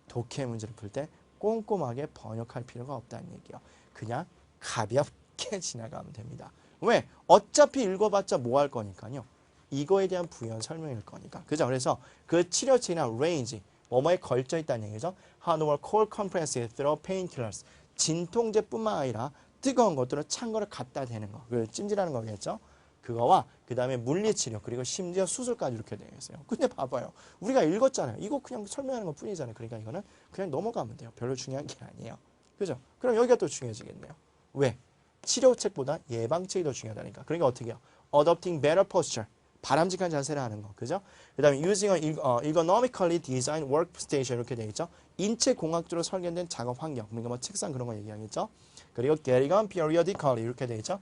독해 문제를 풀 때 꼼꼼하게 번역할 필요가 없다는 얘기예요. 그냥 가볍게 지나가면 됩니다. 왜? 어차피 읽어봤자 뭐 할 거니까요. 이거에 대한 부연 설명일 거니까. 그죠? 그래서 그 치료책이나 range, 뭐뭐에 걸쳐 있다는 얘기죠. Hardware cold compresses through painkillers. 진통제뿐만 아니라 뜨거운 것들은 찬 거를 갖다 대는 거. 그 찜질하는 거겠죠. 그거와 그 다음에 물리치료 그리고 심지어 수술까지 이렇게 되어 있어요. 근데 봐봐요. 우리가 읽었잖아요. 이거 그냥 설명하는 것 뿐이잖아요. 그러니까 이거는 그냥 넘어가면 돼요. 별로 중요한 게 아니에요. 그죠? 그럼 여기가 또 중요해지겠네요. 왜? 치료책보다 예방책이 더 중요하다니까. 그러니까 어떻게 해요? Adopting better posture. 바람직한 자세를 하는 거. 그죠? 그 다음에 using an ergonomically designed workstation 이렇게 되어 있죠. 인체공학적으로 설계된 작업 환경. 그러니까 뭐 책상 그런 거 얘기하겠죠. 그리고 getting on periodically 이렇게 되어 있죠.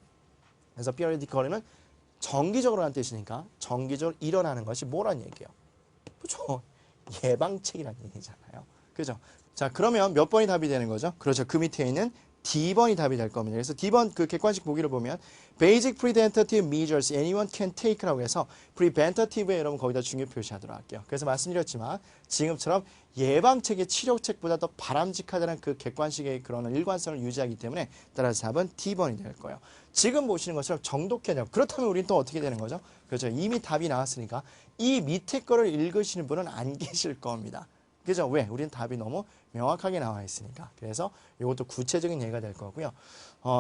그래서 periodically는 정기적으로 라는 뜻이니까 정기적으로 일어나는 것이 뭐란 얘기예요? 그렇죠. 예방책이란 얘기잖아요. 그죠? 자, 그러면 몇 번이 답이 되는 거죠? 그렇죠. 그 밑에 있는 D번이 답이 될 겁니다. 그래서 D번 그 객관식 보기를 보면 Basic preventative measures anyone can take라고 해서 preventative에 여러분 거기다 중요 표시하도록 할게요. 그래서 말씀드렸지만 지금처럼 예방책이 치료책보다 더 바람직하다는 그 객관식의 그런 일관성을 유지하기 때문에 따라서 답은 D번이 될 거예요. 지금 보시는 것처럼 정독해야 돼요. 그렇다면 우리는 또 어떻게 되는 거죠? 그렇죠. 이미 답이 나왔으니까 이 밑에 거를 읽으시는 분은 안 계실 겁니다. 그죠? 왜? 우리는 답이 너무 명확하게 나와 있으니까. 그래서 이것도 구체적인 예가 될 거고요.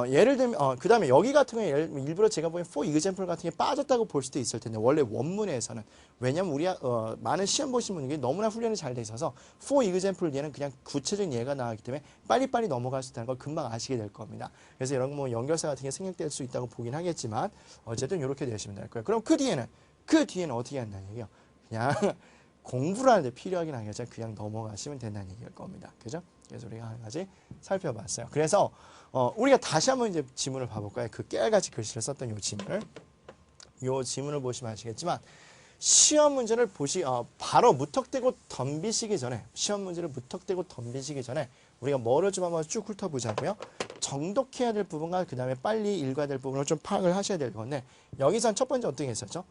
예를 들면, 그 다음에 여기 같은 경우에 일부러 제가 보기엔 for example 같은 게 빠졌다고 볼 수도 있을 텐데, 원래 원문에서는. 왜냐면 우리가, 많은 시험 보신 분들이 너무나 훈련이 잘 돼 있어서 for example 예는 그냥 구체적인 예가 나왔기 때문에 빨리빨리 넘어갈 수 있다는 걸 금방 아시게 될 겁니다. 그래서 이런 뭐 연결사 같은 게 생략될 수 있다고 보긴 하겠지만, 어쨌든 이렇게 되시면 될 거예요. 그럼 그 뒤에는 어떻게 한다는 얘기예요? 그냥 공부를 하는데 필요하긴 하겠죠. 그냥 넘어가시면 된다는 얘기일 겁니다. 그죠? 그래서 우리가 한 가지 살펴봤어요. 그래서 우리가 다시 한번 이제 지문을 봐볼까요? 그 깨알같이 글씨를 썼던 이 지문을 보시면 아시겠지만 시험 문제를 바로 무턱대고 덤비시기 전에 우리가 뭐를 좀 한번 쭉 훑어보자고요. 정독해야 될 부분과 그 다음에 빨리 읽어야 될 부분을 좀 파악을 하셔야 될 건데 여기서 첫 번째 어떤 게 있었죠?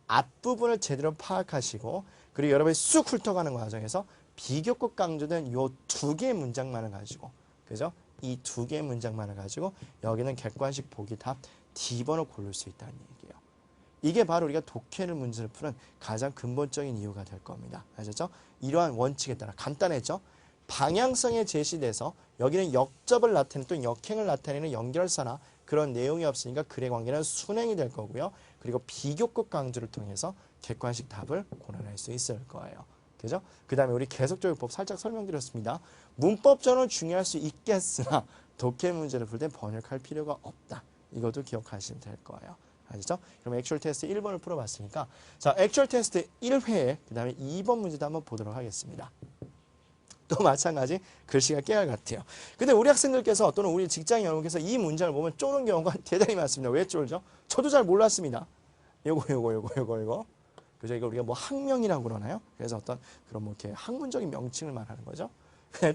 앞부분을 제대로 파악하시고 그리고 여러분이 쑥 훑어가는 과정에서 비교급 강조된 요 두 개의 문장만을 가지고 그죠? 이 두 개의 문장만을 가지고 여기는 객관식 보기 답 D번을 고를 수 있다는 얘기예요. 이게 바로 우리가 독해를 문제를 푸는 가장 근본적인 이유가 될 겁니다. 아셨죠? 이러한 원칙에 따라 간단했죠? 방향성에 제시돼서 여기는 역접을 나타내는 또 역행을 나타내는 연결사나 그런 내용이 없으니까 글의 관계는 순행이 될 거고요. 그리고 비교급 강조를 통해서 객관식 답을 고려할 수 있을 거예요. 그죠? 그 다음에 우리 계속적용법 살짝 설명드렸습니다. 문법적으로는 중요할 수 있겠으나 독해 문제를 풀 때 번역할 필요가 없다. 이것도 기억하시면 될 거예요. 아시죠? 그럼 액츄얼 테스트 1번을 풀어봤으니까 자, 액츄얼 테스트 1회에 그 다음에 2번 문제도 한번 보도록 하겠습니다. 또 마찬가지 글씨가 깨알 같아요. 근데 우리 학생들께서 또는 우리 직장 여러분께서 이 문장을 보면 쪼는 경우가 대단히 많습니다. 왜 쫄죠? 저도 잘 몰랐습니다. 요거. 그죠? 이거 우리가 뭐 학명이라고 그러나요? 그래서 어떤 그런 뭐 이렇게 학문적인 명칭을 말하는 거죠.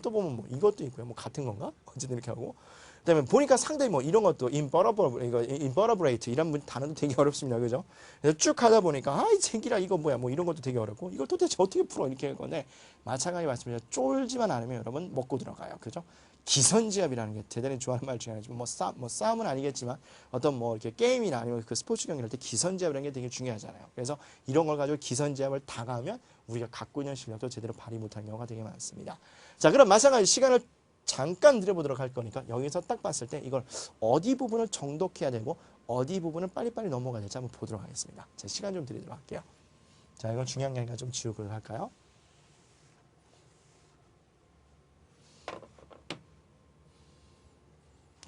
또 보면 뭐 이것도 있고요. 뭐 같은 건가? 어쨌든 이렇게 하고. 그다음에 보니까 상당히 뭐 이런 것도 invertebrate 이런 단어도 되게 어렵습니다. 그죠? 그래서 쭉 하다 보니까 아이 새끼라 이거 뭐야 뭐 이런 것도 되게 어렵고 이걸 도대체 어떻게 풀어 이렇게 할 건데 마찬가지 말씀드려 쫄지만 않으면 여러분 먹고 들어가요. 그죠? 기선제압이라는 게 대단히 좋아하는 말 중에 하나죠. 뭐 싸움은 아니겠지만 어떤 뭐 이렇게 게임이나 아니면 그 스포츠 경기할 때 기선제압이라는 게 되게 중요하잖아요. 그래서 이런 걸 가지고 기선제압을 당하면 우리가 갖고 있는 실력도 제대로 발휘 못하는 경우가 되게 많습니다. 자, 그럼 마찬가지 시간을 잠깐 들여보도록 할 거니까 여기서 딱 봤을 때 이걸 어디 부분을 정독해야 되고 어디 부분을 빨리빨리 넘어가야 될지 한번 보도록 하겠습니다. 자, 시간 좀 드리도록 할게요. 자, 이건 중요한 게 아니라 좀 지우고 할까요?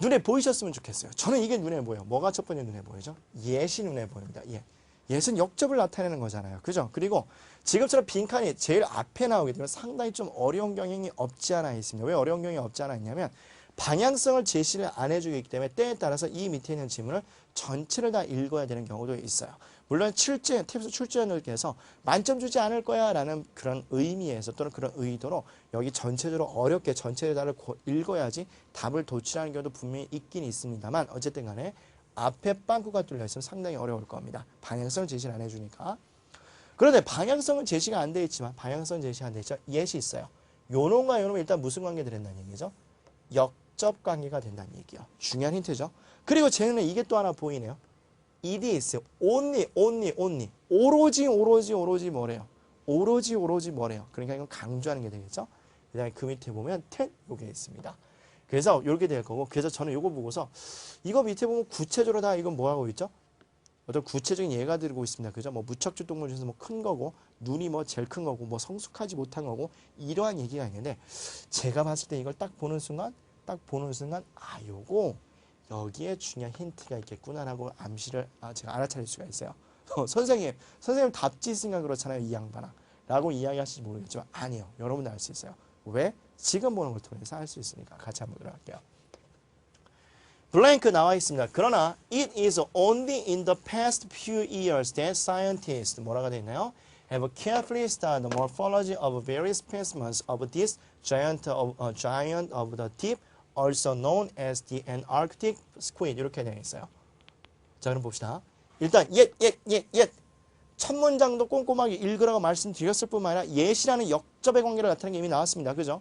눈에 보이셨으면 좋겠어요. 저는 이게 눈에 보여요. 뭐가 첫 번째 눈에 보이죠? 예시 눈에 보입니다. 예. 예는 역접을 나타내는 거잖아요. 그죠? 그리고 지금처럼 빈칸이 제일 앞에 나오게 되면 상당히 좀 어려운 경향이 없지 않아 있습니다. 왜 어려운 경향이 없지 않아 있냐면 방향성을 제시를 안 해주기 때문에 때에 따라서 이 밑에 있는 지문을 전체를 다 읽어야 되는 경우도 있어요. 물론 탭스 출제자들께서 만점 주지 않을 거야 라는 그런 의미에서 또는 그런 의도로 여기 전체적으로 어렵게 전체를 다 읽어야지 답을 도출하는 경우도 분명히 있긴 있습니다만 어쨌든 간에 앞에 빵꾸가 뚫려 있으면 상당히 어려울 겁니다. 방향성 제시를 안 해주니까. 그런데 방향성은 제시가 안 돼 있지만 방향성 제시가 안 돼 있죠. 예시 있어요. 요놈과 요놈은 일단 무슨 관계 된다는 얘기죠? 역접 관계가 된다는 얘기요. 중요한 힌트죠. 그리고 제 눈에 이게 또 하나 보이네요. it is only. 오로지 뭐래요? 오로지 뭐래요? 그러니까 이건 강조하는 게 되겠죠. 그 다음에 그 밑에 보면 that 요게 있습니다. 그래서 이렇게 될 거고 그래서 저는 이거 보고서 이거 밑에 보면 구체적으로 다 이건 뭐 하고 있죠? 어떤 구체적인 예가 들고 있습니다. 그죠? 뭐 무척주 동물 중에서 뭐 큰 거고 눈이 뭐 제일 큰 거고 뭐 성숙하지 못한 거고 이러한 얘기가 있는데 제가 봤을 때 이걸 딱 보는 순간 아 요거 여기에 중요한 힌트가 있겠구나라고 암시를 제가 알아차릴 수가 있어요. 선생님 답지 있으니까 그렇잖아요 이 양반아 라고 이야기하실지 모르겠지만 아니요 여러분도 알 수 있어요. 왜? 지금 보는 걸 통해서 알 수 있으니까 같이 한번 보도록 할게요. 블랭크 나와 있습니다. 그러나 it is only in the past few years that scientists 뭐라고 되어 있나요? have carefully studied the morphology of various specimens of this giant of the deep, also known as the Antarctic squid 이렇게 되어 있어요. 자 그럼 봅시다. 일단 옛 첫 문장도 꼼꼼하게 읽으라고 말씀드렸을 뿐만 아니라 옛이라는 역접의 관계를 나타내는 게 이미 나왔습니다. 그죠?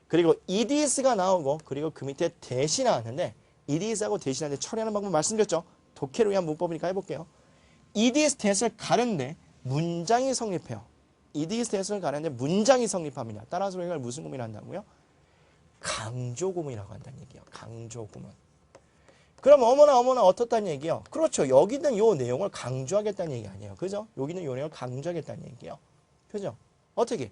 그리고 it is가 나오고 그리고 그 밑에 that이 나왔는데 it is하고 that이라는데 처리하는 방법 말씀드렸죠. 독해를 위한 문법이니까 해볼게요. it is that을 가는데 문장이 성립해요. it is that을 가는데 문장이 성립합니다. 따라서 이걸 무슨 구문이 한다고요? 강조구문이라고 한다는 얘기예요. 강조구문. 그럼 어머나 어떻다는 얘기예요? 그렇죠. 여기 있는 요 내용을 강조하겠다는 얘기 아니에요. 그죠? 여기 있는 요 내용을 강조하겠다는 얘기예요. 그죠? 어떻게?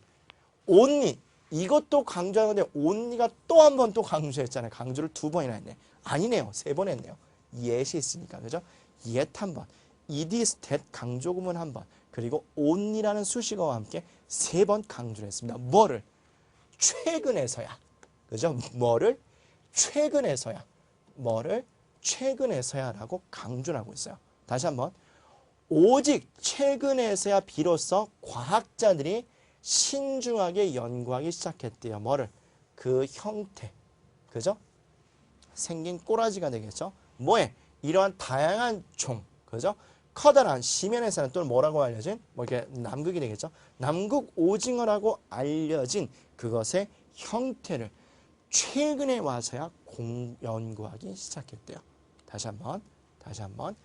only 이것도 강조하는데 only가 또 한 번 또 강조했잖아요. 강조를 2번이나 했네. 아니네요. 3번 했네요. yet이 있으니까. 그죠? yet 한 번. it is that 강조구문 한 번. 그리고 only라는 수식어와 함께 3번 강조를 했습니다. 뭐를? 최근에서야. 그죠? 뭐를? 최근에서야. 뭐를? 최근에서야라고 강조를 하고 있어요. 다시 한번. 오직 최근에서야 비로소 과학자들이 신중하게 연구하기 시작했대요. 뭐를? 그 형태. 그죠? 생긴 꼬라지가 되겠죠. 뭐에? 이러한 다양한 종. 그죠? 커다란 심연에서는 또는 뭐라고 알려진? 뭐 이렇게 남극이 되겠죠. 남극 오징어라고 알려진 그것의 형태를 최근에 와서야 연구하기 시작했대요. 다시 한번.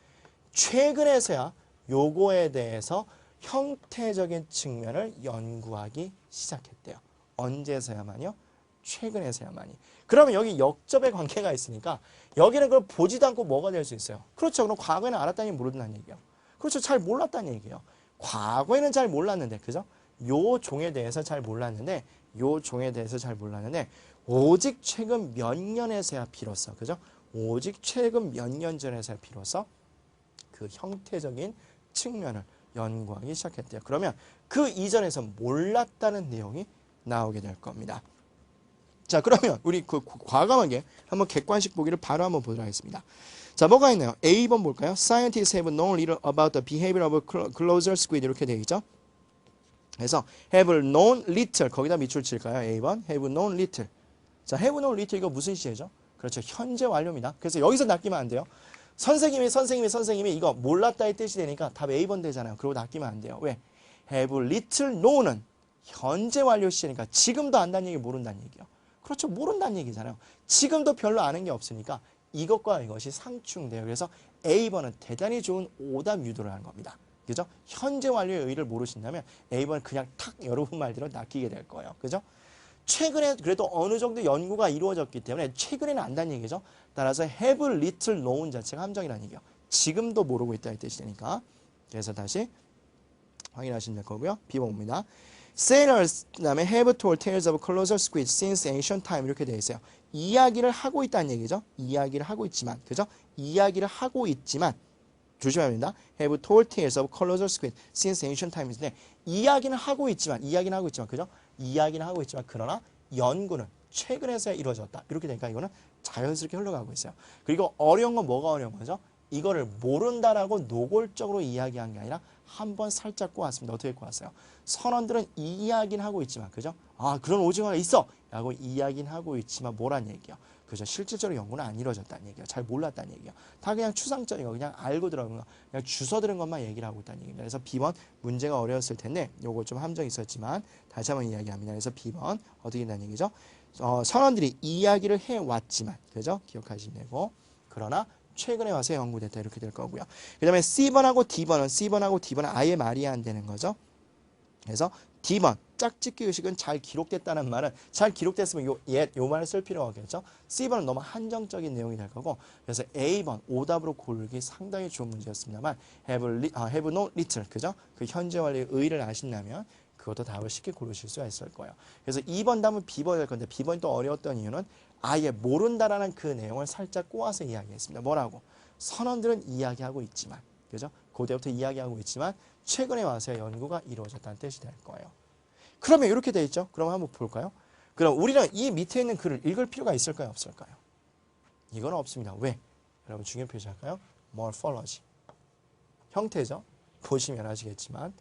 최근에서야 요거에 대해서 형태적인 측면을 연구하기 시작했대요. 언제서야만요? 최근에서야만이. 그러면 여기 역접의 관계가 있으니까 여기는 그걸 보지도 않고 뭐가 될 수 있어요? 그렇죠. 그럼 과거에는 알았다니 모른다는 얘기예요. 그렇죠. 잘 몰랐다는 얘기예요. 과거에는 잘 몰랐는데, 그죠? 요 종에 대해서 잘 몰랐는데, 오직 최근 몇 년에서야 비로소, 그죠? 오직 최근 몇 년 전에서야 비로소 그 형태적인 측면을 연구하기 시작했대요. 그러면 그 이전에서 몰랐다는 내용이 나오게 될 겁니다. 자, 그러면 우리 그 과감하게 한번 객관식 보기를 바로 한번 보도록 하겠습니다. 자, 뭐가 있나요? A번 볼까요? Scientists have known little about the behavior of closer squid 이렇게 되어 있죠. 그래서 have known little 거기다 밑줄 칠까요? A번 have known little. 자, have known little 이거 무슨 시제죠? 그렇죠. 현재 완료입니다. 그래서 여기서 낚이면 안 돼요. 선생님이 이거 몰랐다의 뜻이 되니까 답 A번 되잖아요. 그리고 낚이면 안 돼요. 왜? have little known은 현재 완료 시제니까 지금도 안다는 얘기 모른다는 얘기예요. 그렇죠. 모른다는 얘기잖아요. 지금도 별로 아는 게 없으니까 이것과 이것이 상충돼요. 그래서 A번은 대단히 좋은 오답 유도를 하는 겁니다. 그죠? 현재 완료의 의의를 모르신다면 A번은 그냥 탁 여러분 말대로 낚이게 될 거예요. 그죠? 최근에 그래도 어느 정도 연구가 이루어졌기 때문에 최근에는 안다는 얘기죠. 따라서 have little known 자체가 함정이라는 얘기예요. 지금도 모르고 있다는 뜻이 되니까. 그래서 다시 확인하시면 될 거고요. B번입니다. Sailors 그다음에 have told tales of colossal squid since ancient time 이렇게 되어 있어요. 이야기를 하고 있다는 얘기죠. 이야기를 하고 있지만, 그죠? 이야기를 하고 있지만 조심해야 됩니다. have told tales of colossal squid since ancient times인데 이야기는 하고 있지만, 그죠? 이야기는 하고 있지만 그러나 연구는 최근에서야 이루어졌다. 이렇게 되니까 이거는 자연스럽게 흘러가고 있어요. 그리고 어려운 건 뭐가 어려운 거죠? 이거를 모른다라고 노골적으로 이야기한 게 아니라 한번 살짝 꼬았습니다. 어떻게 꼬았어요? 선원들은 이야기는 하고 있지만, 그죠? 아, 그런 오징어가 있어! 라고 이야기는 하고 있지만 뭐란 얘기예요? 그죠? 실질적으로 연구는 안 이루어졌다는 얘기예요. 잘 몰랐다는 얘기예요. 다 그냥 추상적인 거, 그냥 알고 들어간 거, 그냥 주워 들은 것만 얘기를 하고 있다는 얘기입니다. 그래서 B번 문제가 어려웠을 텐데 요거 좀 함정이 있었지만 다시 한번 이야기합니다. 그래서 B번 어떻게 된다는 얘기죠? 선원들이 이야기를 해왔지만, 그죠? 기억하시면 되고, 그러나 최근에 와서 연구됐다 이렇게 될 거고요. 그 다음에 C번하고 D번은 아예 말이 안 되는 거죠. 그래서 D번 짝짓기 의식은 잘 기록됐다는 말은 잘 기록됐으면 요 말을 쓸 필요가 없겠죠. C번은 너무 한정적인 내용이 될 거고 그래서 A번 오답으로 고르기 상당히 좋은 문제였습니다만 have no little 그죠? 그 현재 완료의 의의를 아신다면 그것도 답을 쉽게 고르실 수가 있을 거예요. 그래서 2번 답은 B번이 될 건데 B번이 또 어려웠던 이유는 아예 모른다라는 그 내용을 살짝 꼬아서 이야기했습니다. 뭐라고? 선원들은 이야기하고 있지만 그죠? 그때부터 이야기하고 있지만 최근에 와서 연구가 이루어졌다는 뜻이 될 거예요. 그러면 이렇게 돼 있죠? 그럼 한번 볼까요? 그럼 우리는 이 밑에 있는 글을 읽을 필요가 있을까요? 없을까요? 이건 없습니다. 왜? 여러분 중요 표시할까요? morphology. 형태죠? 보시면 아시겠지만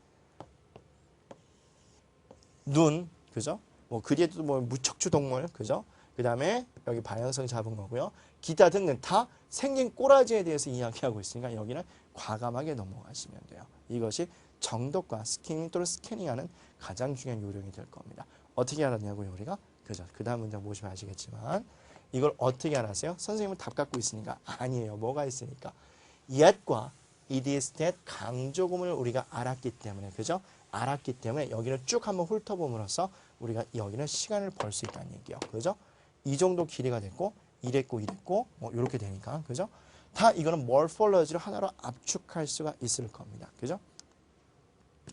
눈, 그죠? 뭐 그 뒤에도 뭐 무척추 동물, 그죠? 그 다음에 여기 방향성 잡은 거고요. 기타 등등 다 생긴 꼬라지에 대해서 이야기하고 있으니까 여기는 과감하게 넘어가시면 돼요. 이것이 정독과 스캐닝 또는 스캐닝하는 가장 중요한 요령이 될 겁니다. 어떻게 알았냐고요, 우리가? 그죠? 그 다음 문장 보시면 아시겠지만 이걸 어떻게 알았어요? 선생님은 답 갖고 있으니까 아니에요. 뭐가 있으니까 yet과 it is that 강조금을 우리가 알았기 때문에 그죠? 알았기 때문에 여기를 쭉 한번 훑어봄으로써 우리가 여기는 시간을 벌 수 있다는 얘기예요. 그죠? 이 정도 길이가 됐고 이랬고 뭐 이렇게 되니까 그죠? 다 이거는 morphology를 하나로 압축할 수가 있을 겁니다. 그죠?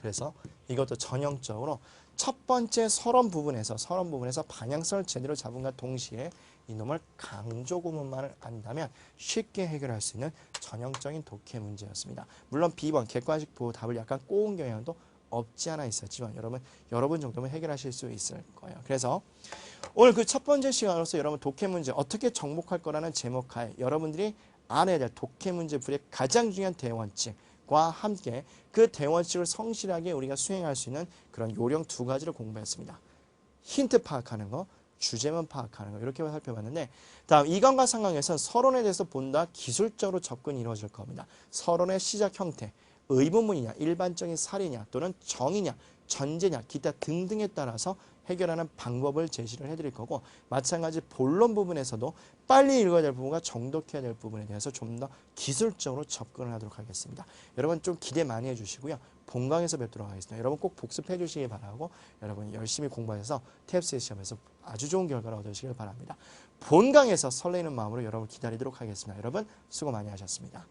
그래서 이것도 전형적으로 첫 번째 서론 부분에서 방향성을 제대로 잡은과 동시에 이놈을 강조 구문만을 안다면 쉽게 해결할 수 있는 전형적인 독해 문제였습니다. 물론 B번 객관식 보호 답을 약간 꼬은 경향도 없지 않아 있었지만 여러분 정도면 해결하실 수 있을 거예요. 그래서 오늘 그 첫 번째 시간으로서 여러분 독해 문제 어떻게 정복할 거라는 제목하에 여러분들이 알아야 될 독해 문제 풀이의 가장 중요한 대원칙과 함께 그 대원칙을 성실하게 우리가 수행할 수 있는 그런 요령 두 가지를 공부했습니다. 힌트 파악하는 거, 주제만 파악하는 거 이렇게 살펴봤는데 다음 이강과 상강에서는 서론에 대해서 본다 기술적으로 접근이 이루어질 겁니다. 서론의 시작 형태, 의문문이냐, 일반적인 사례냐, 또는 정의냐, 전제냐, 기타 등등에 따라서 해결하는 방법을 제시를 해드릴 거고 마찬가지 본론 부분에서도 빨리 읽어야 될 부분과 정독해야 될 부분에 대해서 좀 더 기술적으로 접근을 하도록 하겠습니다. 여러분 좀 기대 많이 해주시고요. 본강에서 뵙도록 하겠습니다. 여러분 꼭 복습해 주시기 바라고 여러분 열심히 공부해서 TFC 시험에서 아주 좋은 결과를 얻으시길 바랍니다. 본강에서 설레이는 마음으로 여러분 기다리도록 하겠습니다. 여러분 수고 많이 하셨습니다.